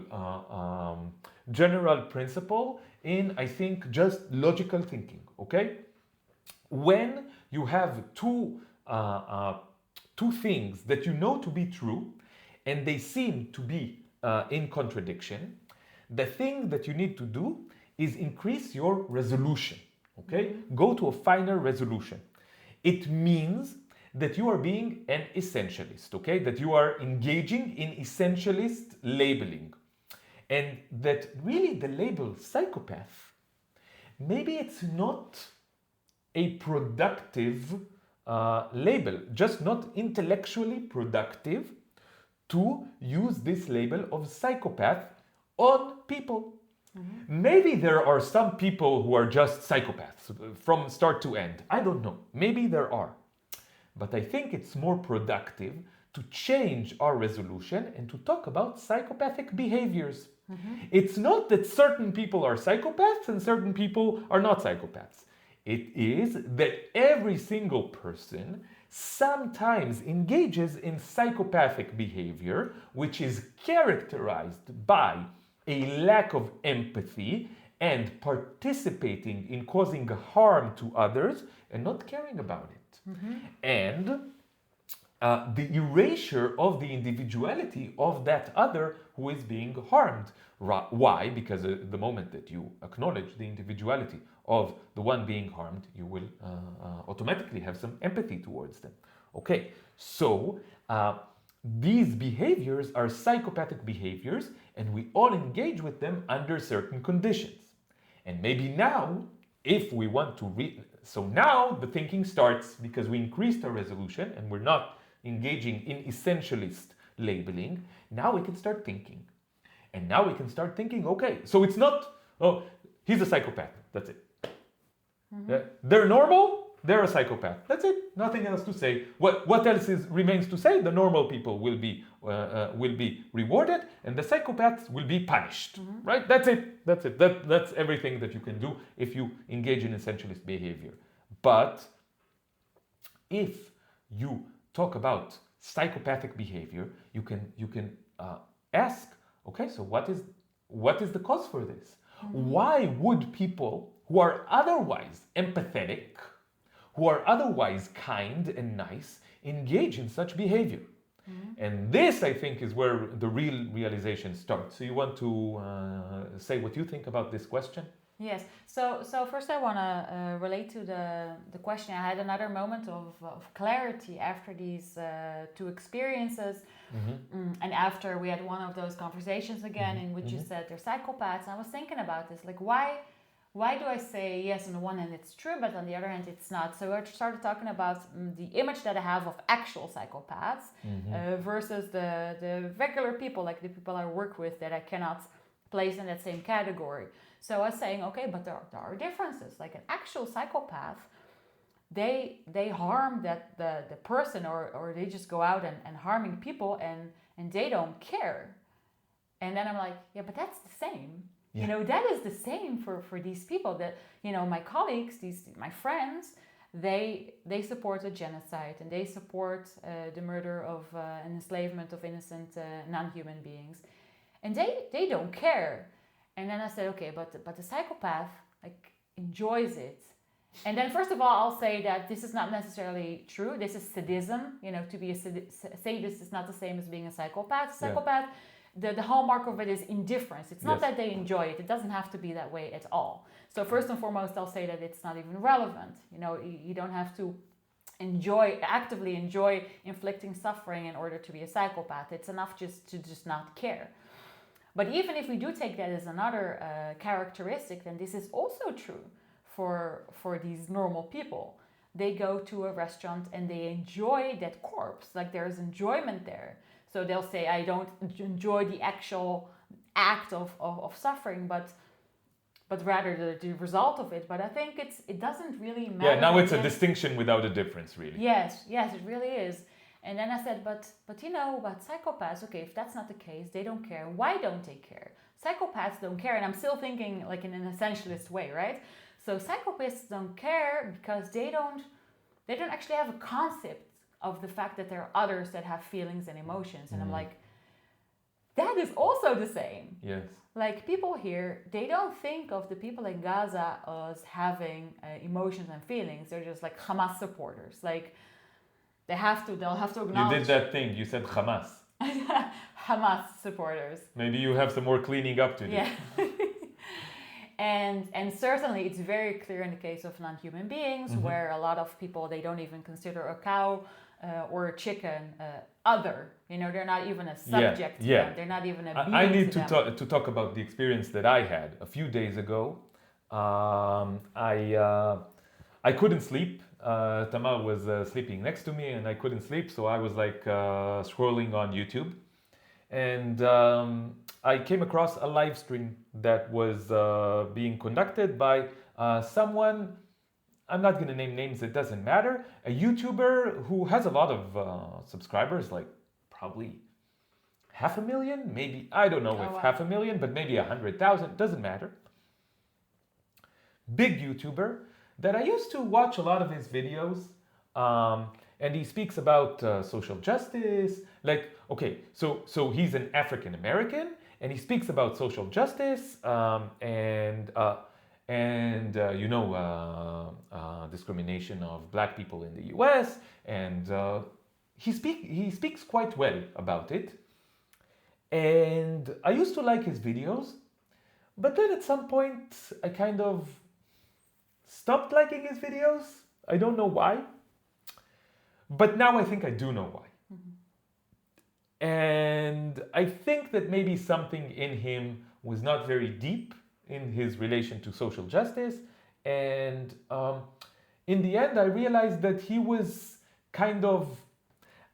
principle in, I think, just logical thinking, okay? when you have two things that you know to be true and they seem to be in contradiction, the thing that you need to do is increase your resolution. Okay? Go to a finer resolution. It means that you are being an essentialist, okay? That you are engaging in essentialist labeling. And that really the label psychopath, maybe it's not a productive label, just not intellectually productive to use this label of psychopath on people. Maybe there are some people who are just psychopaths from start to end. I don't know. Maybe there are. But I think it's more productive to change our resolution and to talk about psychopathic behaviors. It's not that certain people are psychopaths and certain people are not psychopaths. It is that every single person sometimes engages in psychopathic behavior, which is characterized by a lack of empathy and participating in causing harm to others and not caring about it. And the erasure of the individuality of that other who is being harmed. Why? Because the moment that you acknowledge the individuality of the one being harmed, you will automatically have some empathy towards them. Okay, so these behaviors are psychopathic behaviors, and we all engage with them under certain conditions. And maybe now, if we want to so now the thinking starts because we increased our resolution and we're not engaging in essentialist labeling. Now we can start thinking. And now we can start thinking, okay, so it's not, oh, he's a psychopath. That's it. They're normal, they're a psychopath. That's it. Nothing else to say. What else remains to say? The normal people will be rewarded, and the psychopaths will be punished. Right? That's it. That's it. That's everything that you can do if you engage in essentialist behavior. But if you talk about psychopathic behavior, you can ask, okay, so what is the cause for this? Why would people who are otherwise empathetic, who are otherwise kind and nice, engage in such behavior? And this, I think, is where the real realization starts. So you want to say what you think about this question? Yes. So first I want to relate to the question. I had another moment of clarity after these two experiences. And after we had one of those conversations again in which you said they're psychopaths. I was thinking about this, like why do I say yes on the one hand it's true, but on the other hand it's not? So I started talking about the image that I have of actual psychopaths versus the regular people, like the people I work with that I cannot place in that same category. So I was saying, okay, but there are differences. Like an actual psychopath, they harm the person or they just go out and harming people and they don't care. And then I'm like, yeah, but that's the same. Yeah. You know, that is the same for these people that, you know, my colleagues, my friends, they support a genocide and they support the murder of and enslavement of innocent non-human beings. And they don't care. And then I said, okay, but the psychopath like enjoys it. And then first of all, I'll say that this is not necessarily true. This is sadism. You know, to be a sadist is not the same as being a psychopath. Psychopath, the hallmark of it is indifference. It's not that they enjoy it. It doesn't have to be that way at all. So first and foremost, I'll say that it's not even relevant. You know, you don't have to actively enjoy inflicting suffering in order to be a psychopath. It's enough just to not care. But even if we do take that as another characteristic, then this is also true for these normal people. They go to a restaurant and they enjoy that corpse, like there's enjoyment there. So they'll say, I don't enjoy the actual act of suffering, but rather the result of it. But I think it doesn't really matter. Yeah, now it's a distinction without a difference, really. Yes, it really is. And then I said, but you know, about psychopaths, okay, if that's not the case, they don't care. Why don't they care? Psychopaths don't care, and I'm still thinking like in an essentialist way, right? So psychopaths don't care because they don't actually have a concept of the fact that there are others that have feelings and emotions. And I'm like, that is also the same. Yes. Like people here, they don't think of the people in Gaza as having emotions and feelings. They're just like Hamas supporters. Like they'll have to acknowledge. You did that thing. You said Hamas. Hamas supporters. Maybe you have some more cleaning up to do. Yeah. And certainly it's very clear in the case of non-human beings, where a lot of people, they don't even consider a cow or a chicken other. You know, they're not even a subject to them. They're not even a being I need to talk about the experience that I had a few days ago. I couldn't sleep. Tamar was sleeping next to me and I couldn't sleep, so I was like scrolling on YouTube. And I came across a live stream that was being conducted by someone, I'm not going to name names, it doesn't matter, a YouTuber who has a lot of subscribers, like probably 500,000, maybe, I don't know if 500,000, but maybe 100,000, doesn't matter. Big YouTuber that I used to watch a lot of his videos, and he speaks about social justice. Like, okay, so he's an African American, and he speaks about social justice discrimination of black people in the U.S. And he speaks quite well about it. And I used to like his videos, but then at some point I kind of stopped liking his videos. I don't know why. But now I think I do know why. And I think that maybe something in him was not very deep in his relation to social justice. And in the end, I realized that he was kind of,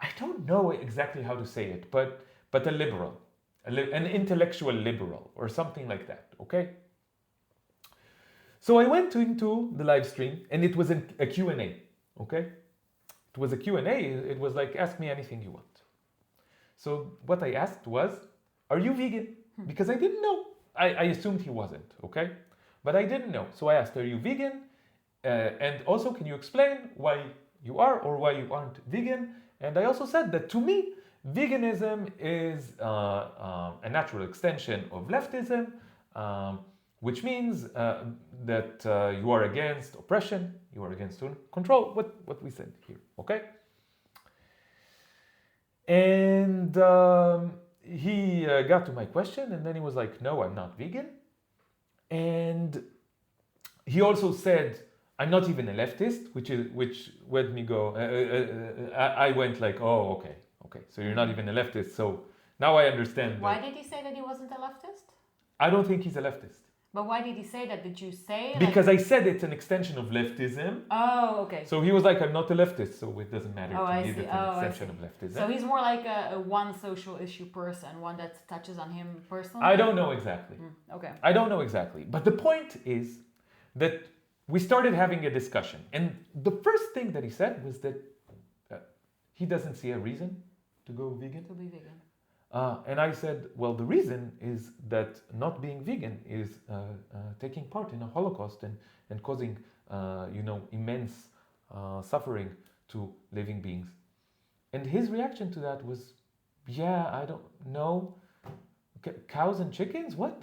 I don't know exactly how to say it, but a liberal, an intellectual liberal or something like that, okay? So I went into the live stream and it was a Q&A, okay? It was a Q&A, it was like, ask me anything you want. So what I asked was, are you vegan? Because I didn't know. I assumed he wasn't, okay? But I didn't know. So I asked, are you vegan? And also, can you explain why you are or why you aren't vegan? And I also said that to me, veganism is a natural extension of leftism, which means that you are against oppression, you are against control, what we said here, okay? And he got to my question and then he was like, no, I'm not vegan. And he also said, I'm not even a leftist, which let me go, I went like, oh, okay, so you're not even a leftist, so now I understand. Why did he say that he wasn't a leftist? I don't think he's a leftist. But why did he say that? Did you say? Because I said it's an extension of leftism. Oh, okay. So he was like, I'm not a leftist, so it doesn't matter to me. It's an extension of leftism. So he's more like a one social issue person, one that touches on him personally? I don't know exactly. Okay. I don't know exactly. But the point is that we started having a discussion. And the first thing that he said was that he doesn't see a reason to go vegan. To be vegan. And I said, well, the reason is that not being vegan is taking part in a Holocaust and causing, immense suffering to living beings. And his reaction to that was, yeah, I don't know. Cows and chickens? What?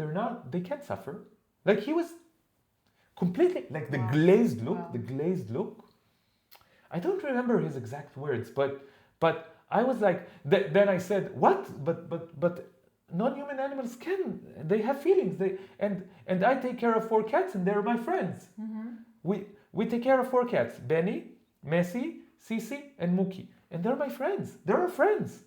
They can't suffer. Like he was completely, like the glazed look. I don't remember his exact words, but I was like, then I said, what? But non-human animals they have feelings. And I take care of 4 cats and they're my friends. We take care of 4 cats, Benny, Messi, Sisi, and Mookie. And they're my friends. They're our friends.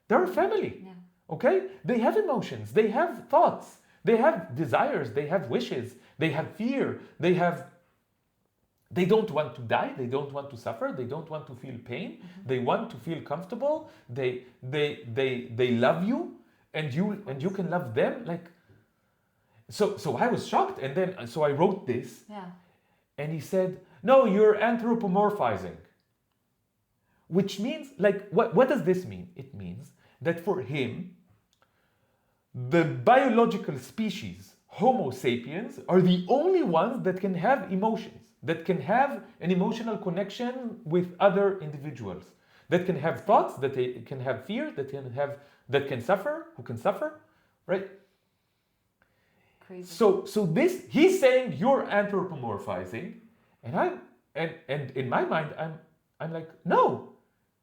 They're our family. Yeah. Okay? They have emotions. They have thoughts. They have desires. They have wishes. They have fear. They don't want to die. They don't want to suffer. They don't want to feel pain. They want to feel comfortable. They love you, and you can love them. Like, so I was shocked, and then so I wrote this. Yeah. And he said, "No, you're anthropomorphizing." Which means, like, what does this mean? It means that for him, the biological species Homo sapiens are the only ones that can have emotions, that can have an emotional connection with other individuals, that can have thoughts, that they can have fear, that can suffer, who can suffer, right? Crazy. So this, he's saying you're anthropomorphizing, and in my mind I'm like, no,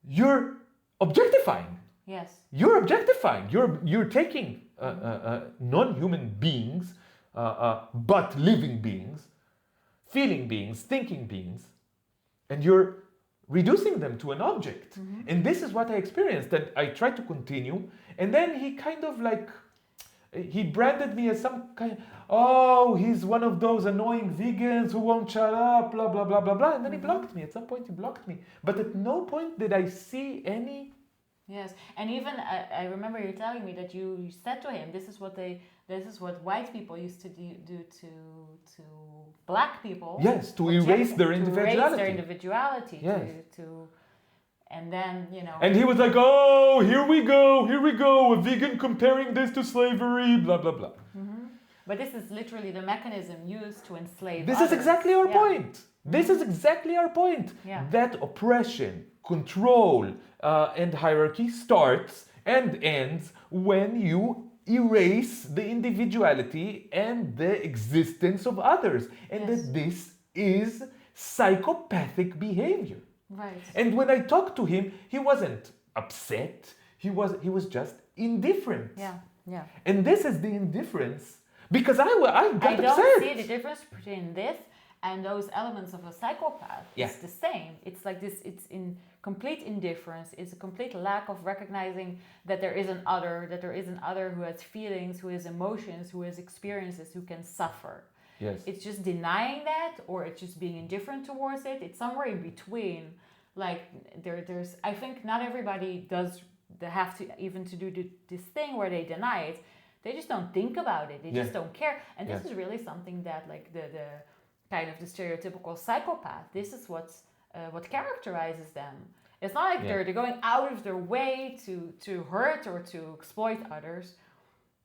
you're objectifying. Yes. You're objectifying. You're taking non-human beings, but living beings, feeling beings, thinking beings, and you're reducing them to an object. And this is what I experienced. And I tried to continue, and then he kind of like, he branded me as some kind, oh, he's one of those annoying vegans who won't shut up, blah, blah, blah, blah, blah. And then he blocked me. At some point he blocked me. But at no point did I see any... Yes, and even I remember you telling me that you said to him, this is what white people used to do to black people. Yes, to erase their individuality. To erase their individuality. Yes. And then, you know... And he was like, oh, here we go, a vegan comparing this to slavery, blah, blah, blah. But this is literally the mechanism used to enslave This others. is exactly our point. This is exactly our point. Yeah. That oppression, control, and hierarchy starts and ends when you erase the individuality and the existence of others. And that this is psychopathic behavior. Right. And when I talked to him, he wasn't upset. He was just indifferent. Yeah. And this is the indifference, because I got upset. Don't see the difference between this and those elements of a psychopath. Yeah. It's the same. It's like this. It's in complete indifference. It's a complete lack of recognizing that there is an other who has feelings, who has emotions, who has experiences, who can suffer. Yes. It's just denying that, or it's just being indifferent towards it. It's somewhere in between. Like there's, I think not everybody does. They have to even to do this thing where they deny it. They just don't think about it. They just don't care. And this is really something that, like the kind of the stereotypical psychopath. This is what characterizes them. It's not like they're going out of their way to hurt or to exploit others.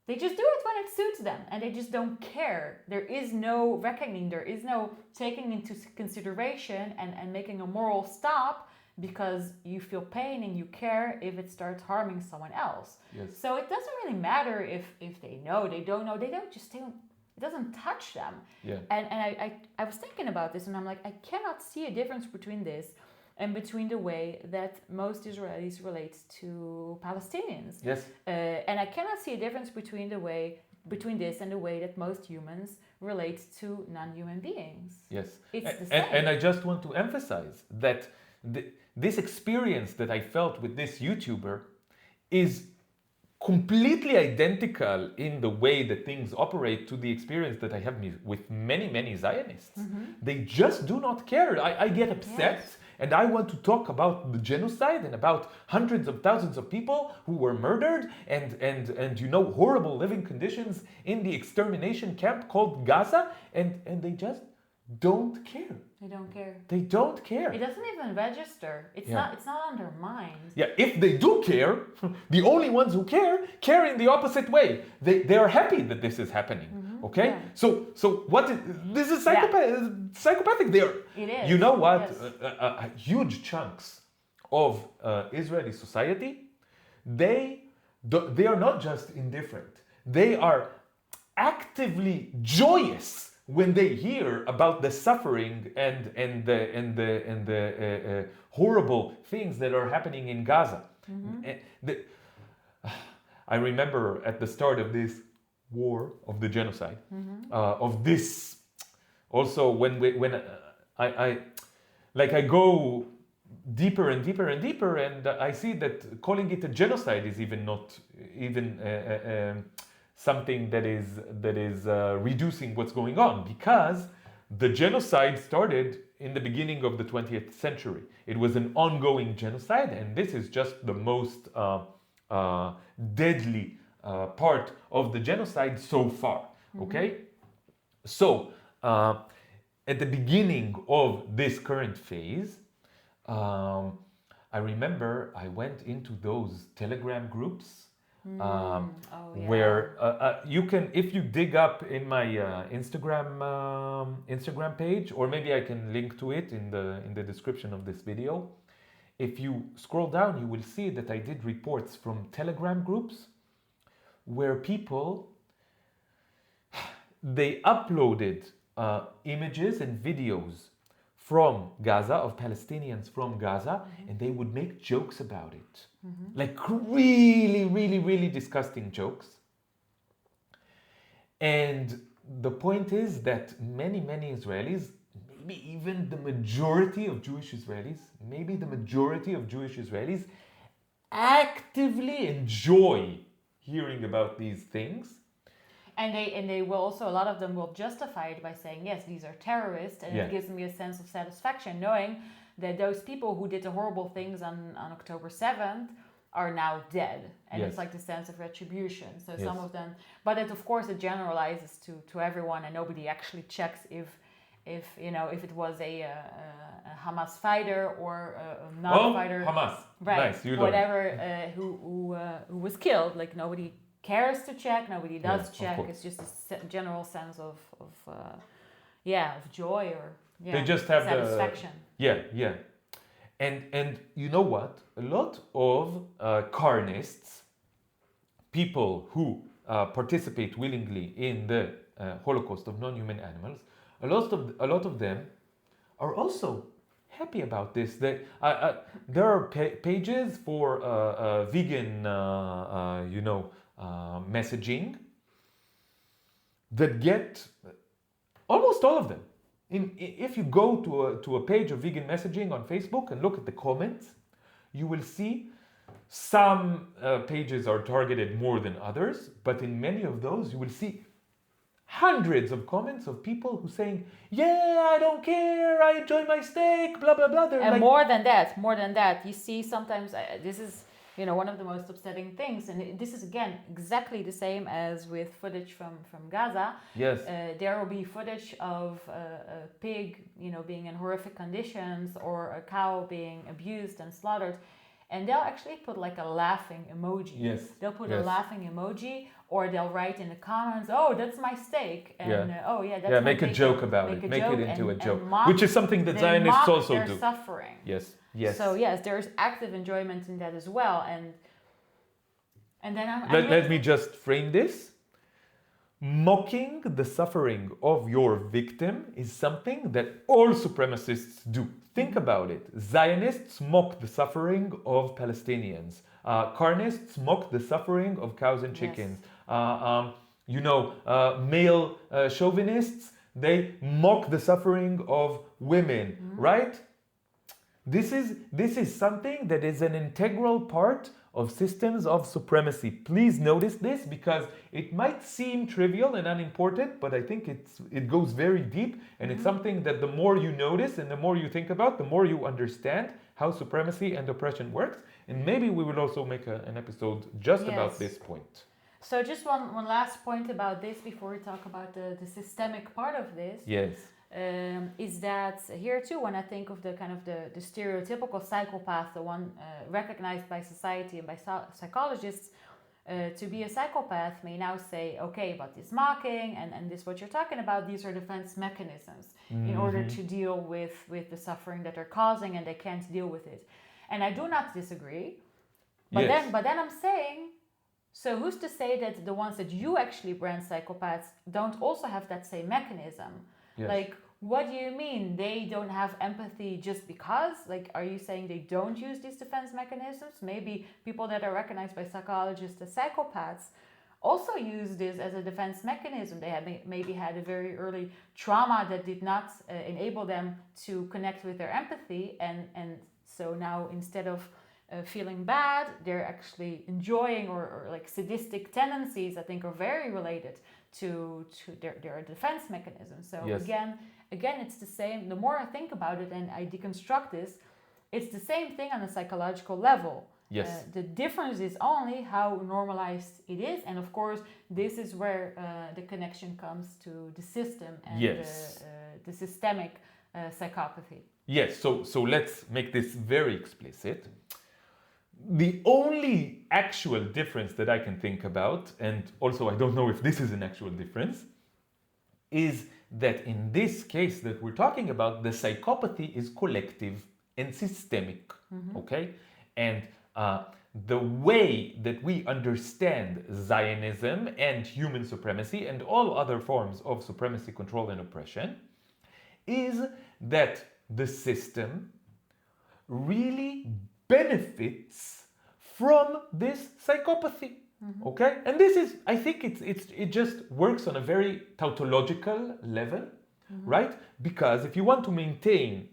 They just do it when it suits them, and they just don't care. There is no reckoning. There is no taking into consideration and making a moral stop because you feel pain and you care if it starts harming someone else. Yes. So it doesn't really matter if they know, they don't know, it doesn't touch them. Yeah. And I was thinking about this, and I'm like, I cannot see a difference between this and between the way that most Israelis relate to Palestinians. Yes. And I cannot see a difference between this and the way that most humans relate to non-human beings. Yes. It's the same. And I just want to emphasize that this experience that I felt with this YouTuber is completely identical in the way that things operate to the experience that I have with many, many Zionists. They just do not care. I get upset. Yes. And I want to talk about the genocide and about hundreds of thousands of people who were murdered and horrible living conditions in the extermination camp called Gaza, and they just don't care. They don't care. They don't care. It doesn't even register. It's not on their mind. Yeah, if they do care, the only ones who care in the opposite way. They are happy that this is happening. Okay? Yeah. So what is this is psychopathic. They are. It is. You know what? Yes. Huge chunks of Israeli society, they are not just indifferent. They are actively joyous when they hear about the suffering and the horrible things that are happening in Gaza. I remember at the start of this war, of the genocide, of this, also when I go deeper and deeper and deeper, and I see that calling it a genocide is even not something that is reducing what's going on, because the genocide started in the beginning of the 20th century. It was an ongoing genocide, and this is just the most deadly part of the genocide so far. Okay? So, at the beginning of this current phase, I remember I went into those Telegram groups where you can, if you dig up in my Instagram page, or maybe I can link to it in the description of this video. If you scroll down, you will see that I did reports from Telegram groups where people, they uploaded images and videos from Gaza, of Palestinians from Gaza, and they would make jokes about it. Like really, really, really disgusting jokes. And the point is that many, many Israelis, maybe even the majority of Jewish Israelis, actively enjoy hearing about these things. And they will also, a lot of them will justify it by saying, yes, these are terrorists, and Yeah. it gives me a sense of satisfaction knowing that those people who did the horrible things on October 7th are now dead. And Yes. it's like the sense of retribution. So Yes. some of them, but it of course it generalizes to everyone, and nobody actually checks if it was a Hamas fighter or a non-fighter, Hamas. right? Nice, you learned. Whatever, who was killed. Like nobody cares to check. Nobody does Yes, of check. course. It's just a general sense of joy or They just have satisfaction. Yeah. And you know what? A lot of carnists, people who participate willingly in the Holocaust of non-human animals, a lot of them are also happy about this. There are pages for vegan, messaging that get almost all of them. If you go to a page of vegan messaging on Facebook and look at the comments, you will see some pages are targeted more than others, but in many of those you will see hundreds of comments of people who saying, yeah, I don't care, I enjoy my steak, blah, blah, blah. They're And like, more than that, you see sometimes, this is, one of the most upsetting things, and this is again exactly the same as with footage from Gaza. yes, There will be footage of a pig, being in horrific conditions, or a cow being abused and slaughtered, and they'll actually put like a laughing emoji. yes. They'll put yes. a laughing emoji, or they'll write in the comments, "Oh, that's my steak," and that's my make a bacon. joke about it. Make it into a joke, which is something that They Zionists mock also their do. suffering. Yes. So yes, there's active enjoyment in that as well, and then Let me just frame this. Mocking the suffering of your victim is something that all supremacists do. Think about it. Zionists mock the suffering of Palestinians. Carnists mock the suffering of cows and chickens. Male chauvinists, they mock the suffering of women, right? This is something that is an integral part of systems of supremacy. Please notice this, because it might seem trivial and unimportant, but I think it goes very deep, and it's something that the more you notice and the more you think about, the more you understand how supremacy and oppression works. And maybe we will also make an episode just about this point. So just one last point about this before we talk about the systemic part of this. Yes. Is that here too, when I think of the kind of the stereotypical psychopath, the one recognized by society and by psychologists to be a psychopath, may now say, okay, but this mocking and this what you're talking about, these are defense mechanisms in order to deal with the suffering that they're causing, and they can't deal with it. And I do not disagree. But then I'm saying, so who's to say that the ones that you actually brand psychopaths don't also have that same mechanism? Yes. Like, what do you mean they don't have empathy just because? Like, are you saying they don't use these defense mechanisms? Maybe people that are recognized by psychologists as psychopaths also use this as a defense mechanism. They have maybe had a very early trauma that did not enable them to connect with their empathy, and so now instead of feeling bad, they're actually enjoying, or like sadistic tendencies, I think, are very related to their defense mechanism. So yes. again, it's the same. The more I think about it and I deconstruct this, it's the same thing on a psychological level. Yes. The difference is only how normalized it is, and of course, this is where the connection comes to the system and the systemic psychopathy. Yes. So let's make this very explicit. The only actual difference that I can think about, and also I don't know if this is an actual difference, is that in this case that we're talking about, the psychopathy is collective. and systemic, okay? And the way that we understand Zionism and human supremacy and all other forms of supremacy, control, and oppression is that the system really benefits from this psychopathy. Okay, and this is, I think it just works on a very tautological level, right? Because if you want to maintain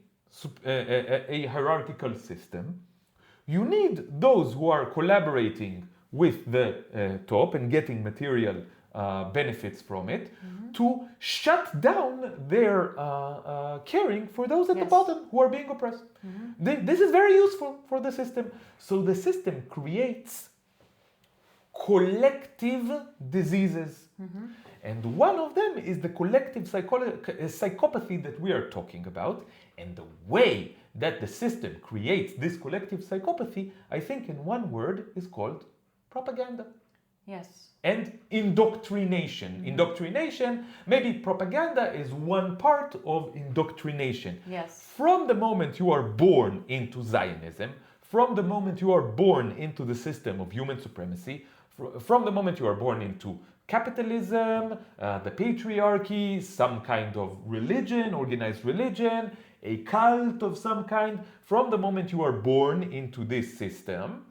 a hierarchical system, you need those who are collaborating with the top and getting material benefits from it to shut down their caring for those at the bottom who are being oppressed. This is very useful for the system. So the system creates collective diseases. And one of them is the collective psychopathy that we are talking about. And the way that the system creates this collective psychopathy, I think in one word, is called propaganda. Yes. And indoctrination. Indoctrination, maybe propaganda is one part of indoctrination. Yes. From the moment you are born into Zionism, from the moment you are born into the system of human supremacy, from the moment you are born into capitalism, the patriarchy, some kind of religion, organized religion, a cult of some kind, from the moment you are born into this system,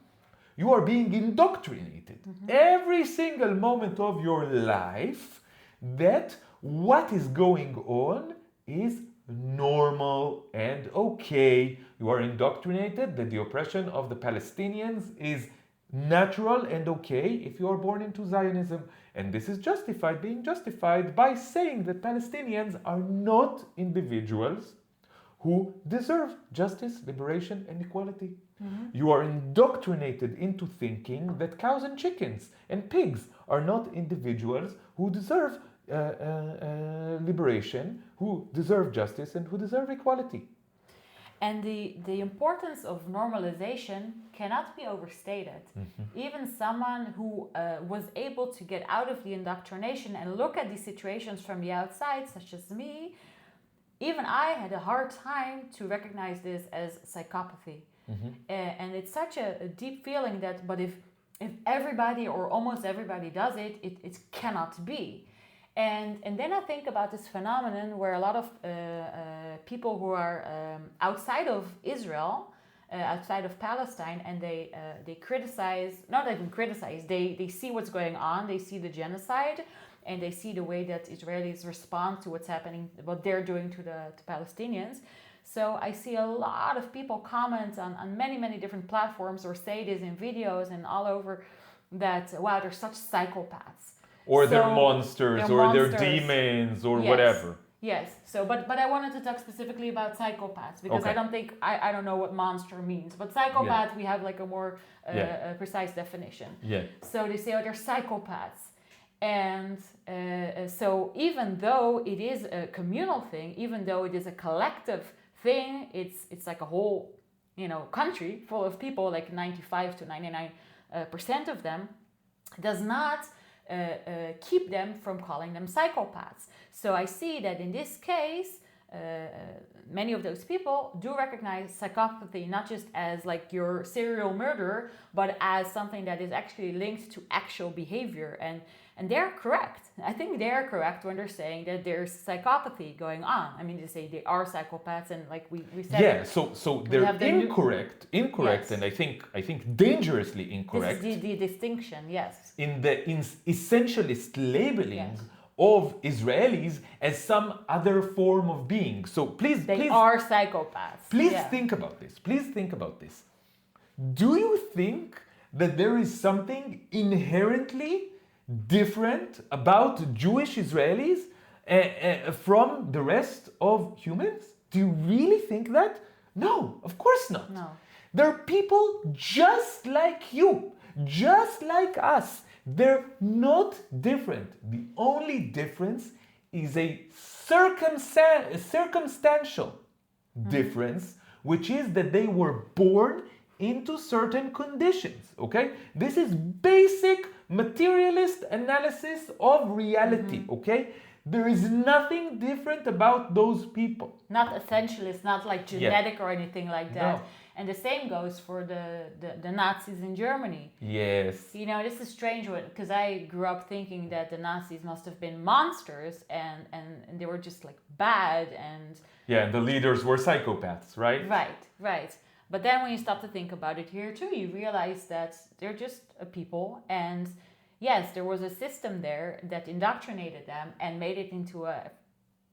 you are being indoctrinated every single moment of your life that what is going on is normal and okay. You are indoctrinated that the oppression of the Palestinians is natural and okay if you are born into Zionism. And this is being justified by saying that Palestinians are not individuals who deserve justice, liberation, and equality. You are indoctrinated into thinking that cows and chickens and pigs are not individuals who deserve liberation, who deserve justice, and who deserve equality. And the importance of normalization cannot be overstated. Even someone who was able to get out of the indoctrination and look at these situations from the outside, such as me, even I had a hard time to recognize this as psychopathy. And it's such a deep feeling that, but if everybody or almost everybody does it, it cannot be. And then I think about this phenomenon where a lot of people who are outside of Israel, outside of Palestine, and they criticize, not even criticize, they see what's going on, they see the genocide, and they see the way that Israelis respond to what's happening, what they're doing to the Palestinians. So I see a lot of people comment on many, many different platforms or say this in videos and all over that, wow, they're such psychopaths. Or they're monsters, or they're demons, or whatever. Yes. So, but I wanted to talk specifically about psychopaths because I don't think I don't know what monster means. But psychopath, we have like a more precise definition. Yeah. So they say, oh, they're psychopaths, and so even though it is a communal thing, even though it is a collective thing, it's like a whole, country full of people, like 95 to 99% of them, does not keep them from calling them psychopaths. So I see that in this case, many of those people do recognize psychopathy not just as like your serial murderer, but as something that is actually linked to actual behavior. And they're correct. I think they're correct when they're saying that there's psychopathy going on. I mean, they say they are psychopaths, and like we said. Yeah, so they're incorrect, yes. And I think dangerously incorrect. This is the distinction, yes. In the essentialist labeling of Israelis as some other form of being. So please, they are psychopaths. Please think about this. Do you think that there is something inherently different about Jewish Israelis from the rest of humans? Do you really think that? No, of course not. No. They're people just like you, just like us. They're not different. The only difference is a circumstantial difference, which is that they were born into certain conditions, okay? This is basic materialist analysis of reality, okay? There is nothing different about those people. Not essential, it's not like genetic or anything like that. No. And the same goes for the Nazis in Germany. Yes. You know, this is strange because I grew up thinking that the Nazis must have been monsters and they were just like bad and... Yeah, and the leaders were psychopaths, right? Right. But then when you stop to think about it here too, you realize that they're just a people, and yes, there was a system there that indoctrinated them and made it into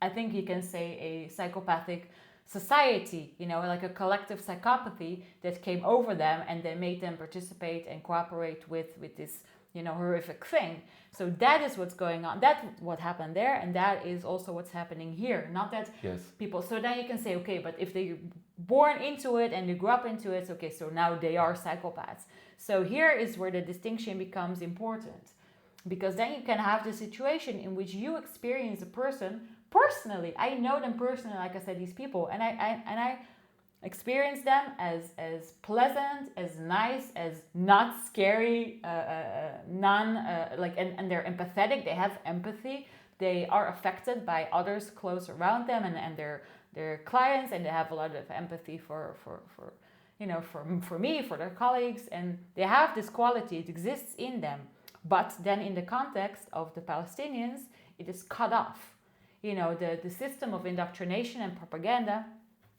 I think you can say a psychopathic society, you know, like a collective psychopathy that came over them and they made them participate and cooperate with this, you know, horrific thing. So that is what's going on. That's what happened there, and that is also what's happening here. Not that people... So then you can say, okay, but if they're born into it and they grew up into it, okay, so now they are psychopaths. So here is where the distinction becomes important. Because then you can have the situation in which you experience a person personally. I know them personally, like I said, these people, and I experience them as pleasant, as nice, as not scary, and they're empathetic. They have empathy. They are affected by others close around them, and their clients, and they have a lot of empathy for me, for their colleagues, and they have this quality. It exists in them. But then in the context of the Palestinians, it is cut off. You know, the system of indoctrination and propaganda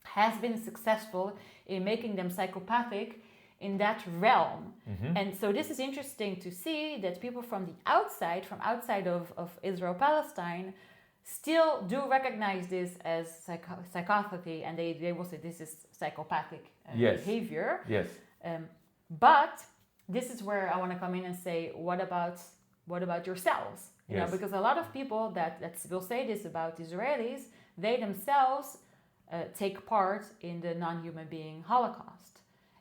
has been successful in making them psychopathic in that realm. Mm-hmm. And so this is interesting to see that people from outside of Israel-Palestine, still do recognize this as psychopathy, and they will say this is psychopathic behavior. Yes. But this is where I want to come in and say, what about yourselves? You know, because a lot of people that will say this about Israelis, they themselves take part in the non-human being Holocaust.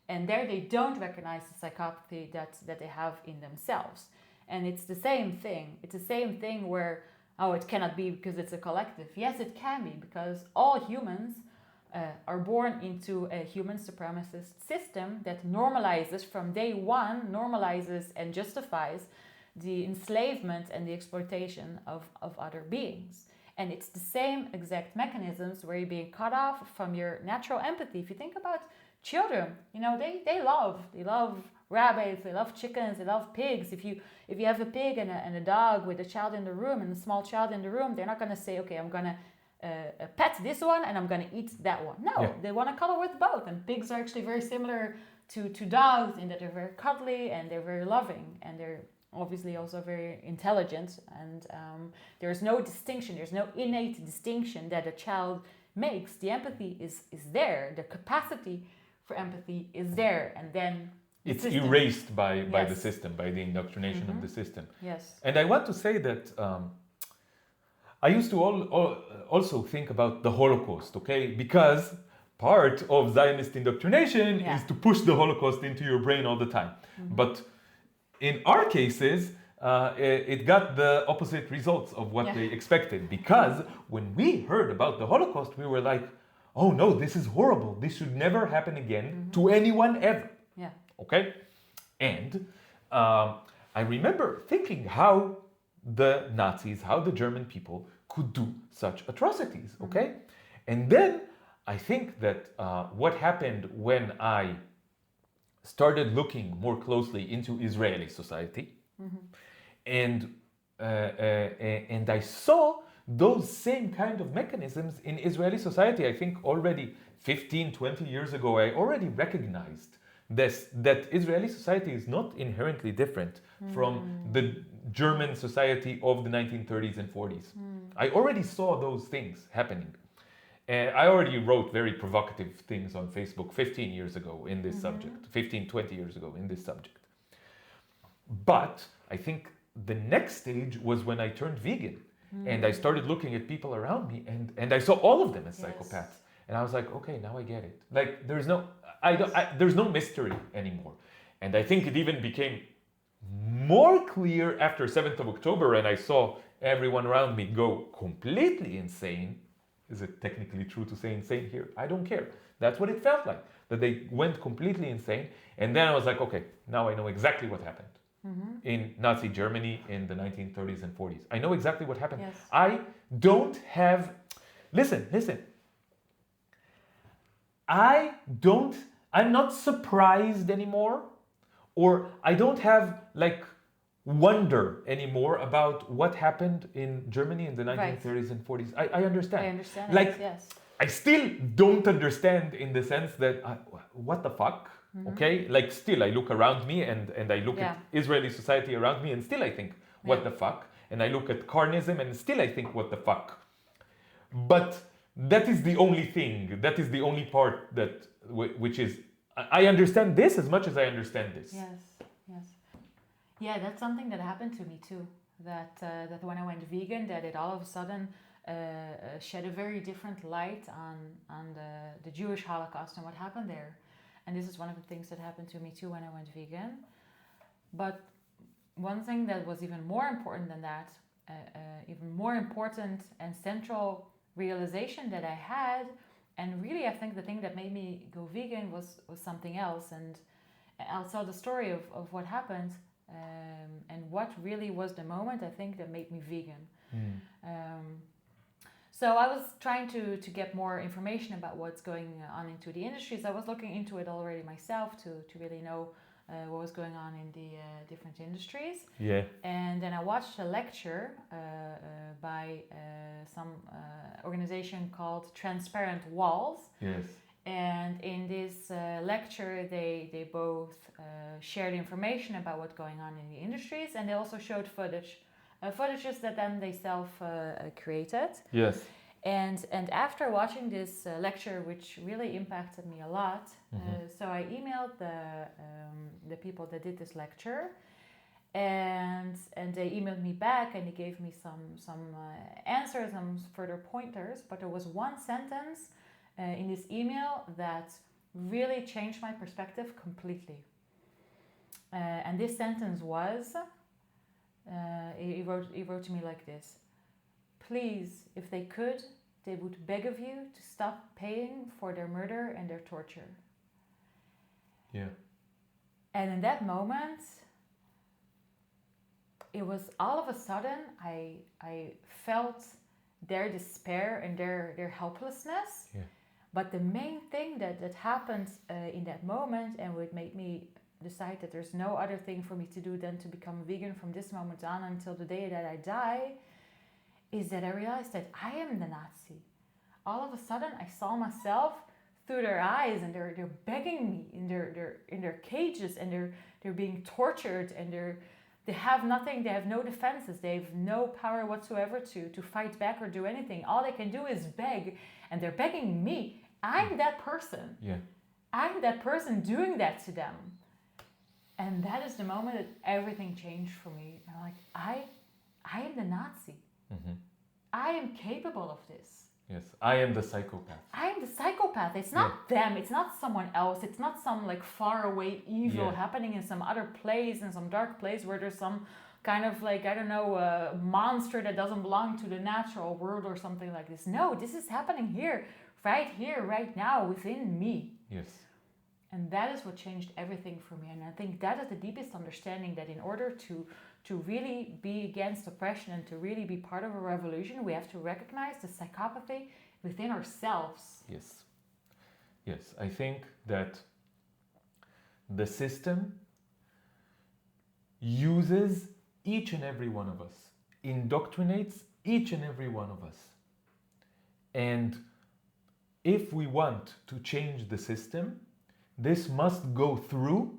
And there they don't recognize the psychopathy that they have in themselves. And it's the same thing. It's the same thing where, oh, it cannot be because it's a collective. Yes, it can be, because all humans are born into a human supremacist system that normalizes from day one, normalizes and justifies the enslavement and the exploitation of other beings. And it's the same exact mechanisms where you're being cut off from your natural empathy. If you think about children, you know, they love rabbits, they love chickens, they love pigs. If you have a pig and a dog with a child in the room and a small child in the room, they're not going to say, okay, I'm going to pet this one and I'm going to eat that one. No, They want to cuddle with both. And pigs are actually very similar to dogs in that they're very cuddly and they're very loving, and they're obviously also very intelligent, and there's no distinction, there's no innate distinction that a child makes. The empathy is there, the capacity for empathy is there, and then it's erased by the system, by the indoctrination of the system. Yes. And I want to say that I used to also think about the Holocaust, okay? Because part of Zionist indoctrination is to push the Holocaust into your brain all the time. Mm-hmm. But in our cases, it got the opposite results of what they expected. Because when we heard about the Holocaust, we were like, oh no, this is horrible. This should never happen again to anyone ever. Yeah. Okay? And I remember thinking how the Nazis, how the German people could do such atrocities. Okay? And then I think that what happened when I started looking more closely into Israeli society, and I saw those same kind of mechanisms in Israeli society. I think already 15, 20 years ago, I already recognized that Israeli society is not inherently different from the German society of the 1930s and 40s. I already saw those things happening. I already wrote very provocative things on Facebook 15 years ago in this subject, 15, 20 years ago in this subject. But I think the next stage was when I turned vegan and I started looking at people around me, and I saw all of them as psychopaths. And I was like, okay, now I get it. Like there's no mystery anymore. And I think it even became more clear after 7th of October, and I saw everyone around me go completely insane. Is it technically true to say insane here? I don't care. That's what it felt like, that they went completely insane. And then I was like, okay, now I know exactly what happened. in Nazi Germany in the 1930s and 40s. I know exactly what happened. Yes. I don't have. Listen. I'm not surprised anymore, or I don't have like wonder anymore about what happened in Germany in the 1930s and 40s. I understand. I understand. Like, yes. I still don't understand in the sense that, what the fuck? Okay? Like, still, I look around me and I look at Israeli society around me and still I think, what the fuck? And I look at carnism and still I think, what the fuck? But that is the only thing, that is the only part that, which is, I understand this as much as I understand this. Yes. Yeah, that's something that happened to me too. That when I went vegan, that it all of a sudden shed a very different light on the Jewish Holocaust and what happened there. And this is one of the things that happened to me too when I went vegan. But one thing that was even more important than that, even more important and central realization that I had, and really I think the thing that made me go vegan was something else. And I'll tell the story of what happened and what really was the moment I think that made me vegan. So I was trying to get more information about what's going on into the industries. I was looking into it already myself to really know what was going on in the different industries. Yeah. And then I watched a lecture by some organization called Transparent Walls. Yes. And in this lecture, they both shared information about what's going on in the industries, and they also showed footages that then they self-created. Yes. And after watching this lecture, which really impacted me a lot, so I emailed the people that did this lecture, and they emailed me back, and they gave me some answers, some further pointers. But there was one sentence in this email that really changed my perspective completely. And this sentence was, he wrote to me like this: please, if they could, they would beg of you to stop paying for their murder and their torture. Yeah. And in that moment, it was all of a sudden, I felt their despair and their helplessness. Yeah. But the main thing that happened in that moment, and what made me decide that there's no other thing for me to do than to become vegan from this moment on until the day that I die, is that I realized that I am the Nazi. All of a sudden, I saw myself through their eyes, and they're begging me in their cages, and they're being tortured, and they have nothing, they have no defenses, they have no power whatsoever to fight back or do anything. All they can do is beg, and they're begging me. I'm that person. Yeah. I'm that person doing that to them. And that is the moment that everything changed for me. I'm like, I am the Nazi. I am capable of this. Yes, I am the psychopath. I am the psychopath. It's not them. It's not someone else. It's not some like far away evil happening in some other place, in some dark place where there's some kind of like, I don't know, monster that doesn't belong to the natural world or something like this. No, this is happening here, right now, within me. Yes. And that is what changed everything for me. And I think that is the deepest understanding, that in order to really be against oppression and to really be part of a revolution, we have to recognize the psychopathy within ourselves. Yes. Yes, I think that the system uses each and every one of us, indoctrinates each and every one of us. And if we want to change the system, this must go through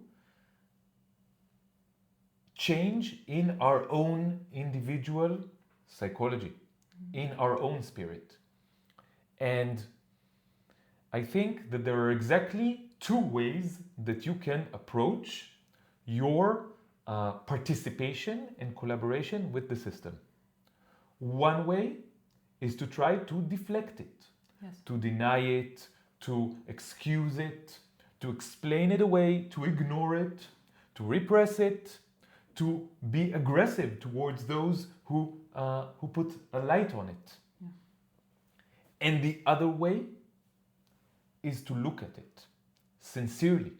change in our own individual psychology, in our own spirit. And I think that there are exactly two ways that you can approach your participation and collaboration with the system. One way is to try to deflect it, to deny it, to excuse it, to explain it away, to ignore it, to repress it, to be aggressive towards those who put a light on it. Yeah. And the other way is to look at it sincerely,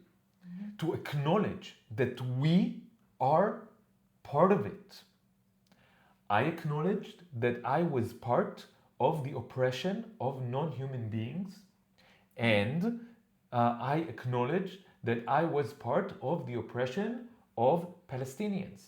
to acknowledge that we are part of it. I acknowledged that I was part of the oppression of non-human beings, and I acknowledged that I was part of the oppression of Palestinians.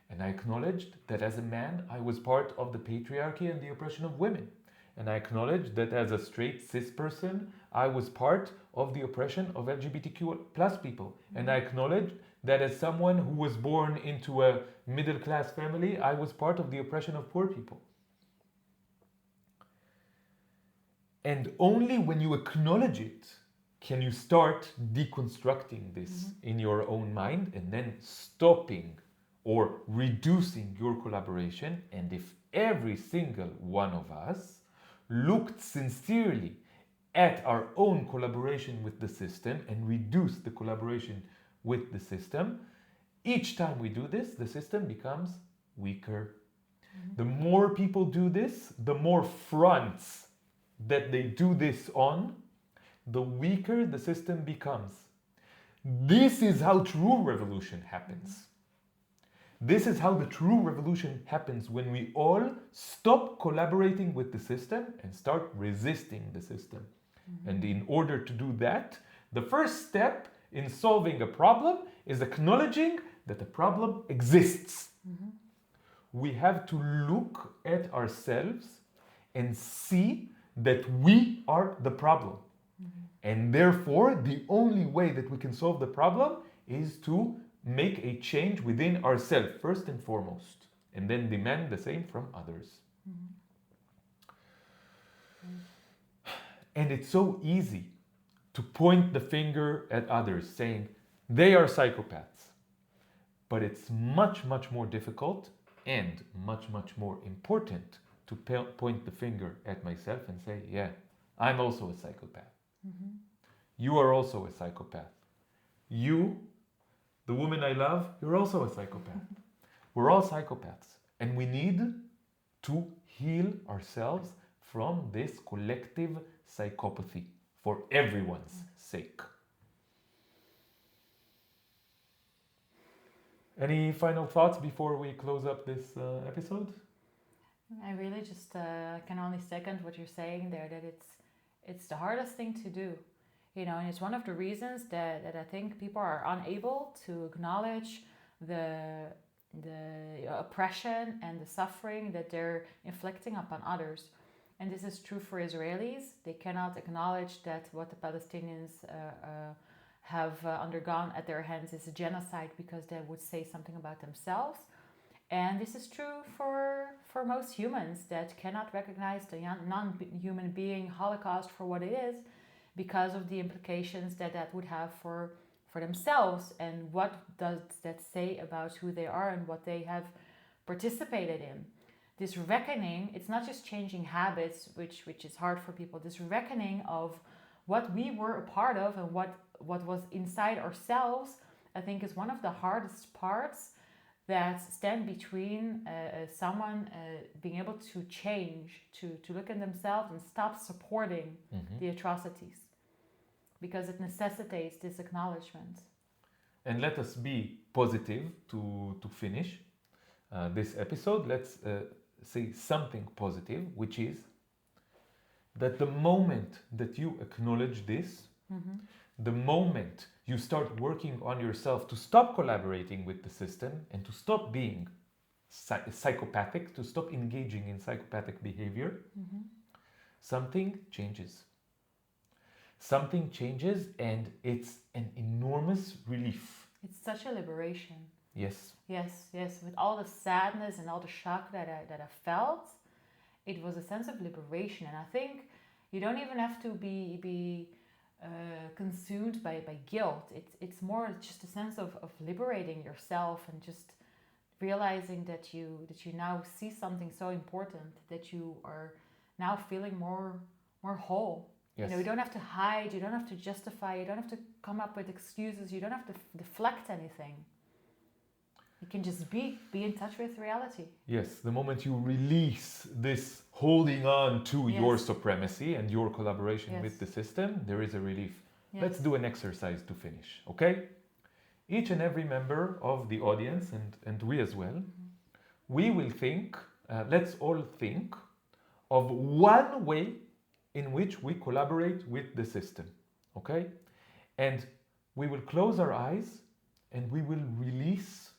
And I acknowledged that as a man, I was part of the patriarchy and the oppression of women. And I acknowledged that as a straight cis person, I was part of the oppression of LGBTQ plus people. And I acknowledged that as someone who was born into a middle class family, I was part of the oppression of poor people. And only when you acknowledge it can you start deconstructing this in your own mind, and then stopping or reducing your collaboration. And if every single one of us looked sincerely at our own collaboration with the system and reduced the collaboration with the system, each time we do this, the system becomes weaker. The more people do this, the more fronts that they do this on, the weaker the system becomes. This is how true revolution happens. This is how the true revolution happens, when we all stop collaborating with the system and start resisting the system. And in order to do that, the first step in solving a problem is acknowledging that the problem exists. We have to look at ourselves and see that we are the problem. And therefore, the only way that we can solve the problem is to make a change within ourselves, first and foremost, and then demand the same from others. And it's so easy to point the finger at others, saying they are psychopaths. But it's much, much more difficult and much, much more important to point the finger at myself and say, yeah, I'm also a psychopath. You are also a psychopath. You, the woman I love, you're also a psychopath. We're all psychopaths. And we need to heal ourselves from this collective psychopathy for everyone's sake. Any final thoughts before we close up this episode? I really just can only second what you're saying there, that it's the hardest thing to do, and it's one of the reasons that I think people are unable to acknowledge the oppression and the suffering that they're inflicting upon others. And this is true for Israelis. They cannot acknowledge that what the Palestinians have undergone at their hands is a genocide, because they would say something about themselves. And this is true for most humans that cannot recognize the non-human being Holocaust for what it is, because of the implications that would have for themselves, and what does that say about who they are and what they have participated in. This reckoning, it's not just changing habits, which is hard for people. This reckoning of what we were a part of and what was inside ourselves, I think, is one of the hardest parts that stand between someone being able to change, to look at themselves and stop supporting the atrocities, because it necessitates this acknowledgement. And let us be positive to finish this episode. Let's say something positive, which is that the moment that you acknowledge this, the moment you start working on yourself to stop collaborating with the system and to stop being psychopathic, to stop engaging in psychopathic behavior, something changes. Something changes, and it's an enormous relief. It's such a liberation. Yes. Yes. With all the sadness and all the shock that I felt, it was a sense of liberation. And I think you don't even have to be consumed by guilt. It's more just a sense of liberating yourself, and just realizing that you now see something so important, that you are now feeling more whole. Yes. You don't have to hide, you don't have to justify, you don't have to come up with excuses, you don't have to deflect anything. You can just be in touch with reality. Yes, the moment you release this holding on to your supremacy and your collaboration with the system, there is a relief. Yes. Let's do an exercise to finish, okay? each and every member of the audience, and we as well, we will think, let's all think of one way in which we collaborate with the system, okay? And we will close our eyes and we will release,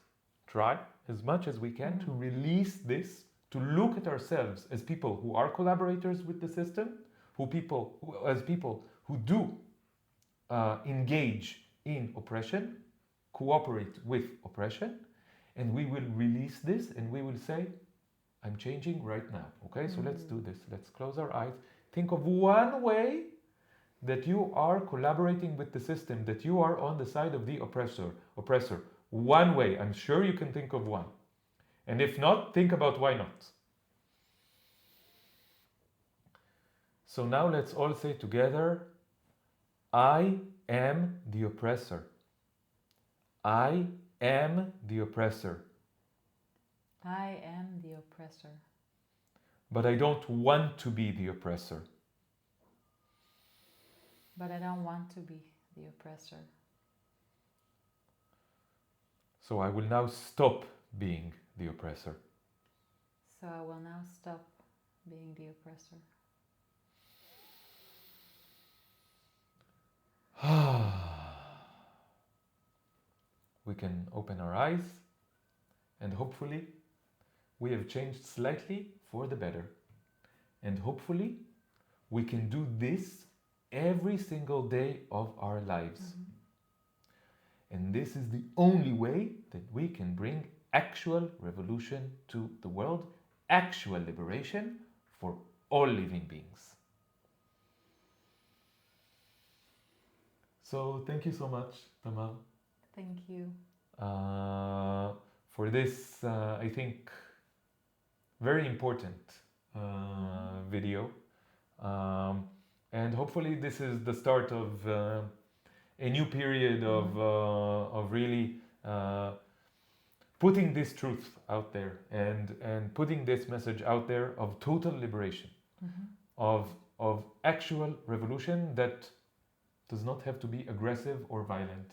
try as much as we can to release this, to look at ourselves as people who are collaborators with the system, as people who do engage in oppression, cooperate with oppression, and we will release this and we will say, I'm changing right now. Okay, so let's do this. Let's close our eyes. Think of one way that you are collaborating with the system, that you are on the side of the oppressor. One way. I'm sure you can think of one. And if not, think about why not. So now let's all say together, I am the oppressor. I am the oppressor. I am the oppressor. But I don't want to be the oppressor. But I don't want to be the oppressor. So I will now stop being the oppressor. So I will now stop being the oppressor. We can open our eyes and hopefully we have changed slightly for the better. And hopefully we can do this every single day of our lives. And this is the only way that we can bring actual revolution to the world, actual liberation for all living beings. So thank you so much, Tamar. Thank you. For this, I think, very important video. And hopefully this is the start of a new period of really putting this truth out there and putting this message out there of total liberation, of actual revolution that does not have to be aggressive or violent.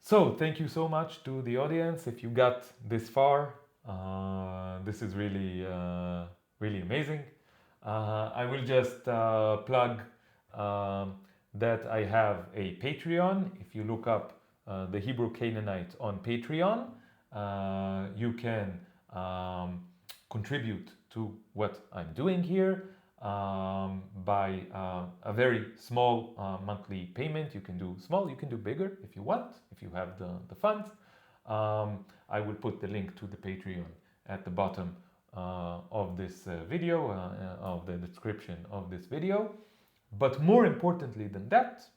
So thank you so much to the audience. If you got this far, this is really, really amazing. I will just plug that I have a Patreon. If you look up the Hebrew Canaanite on Patreon, you can contribute to what I'm doing here by a very small monthly payment. You can do small, you can do bigger if you want, if you have the funds. I will put the link to the Patreon at the bottom of this video, of the description of this video. But more importantly than that,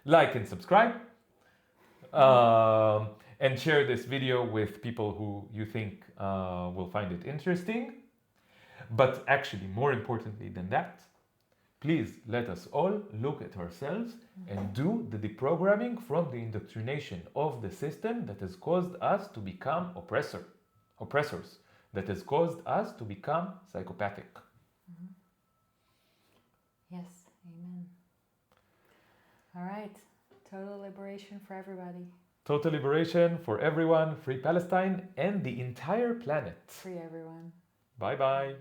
like and subscribe, and share this video with people who you think will find it interesting. But actually, more importantly than that, please let us all look at ourselves and do the deprogramming from the indoctrination of the system that has caused us to become oppressors, that has caused us to become psychopathic. Yes, amen. All right, total liberation for everybody. Total liberation for everyone, free Palestine and the entire planet. Free everyone. Bye-bye.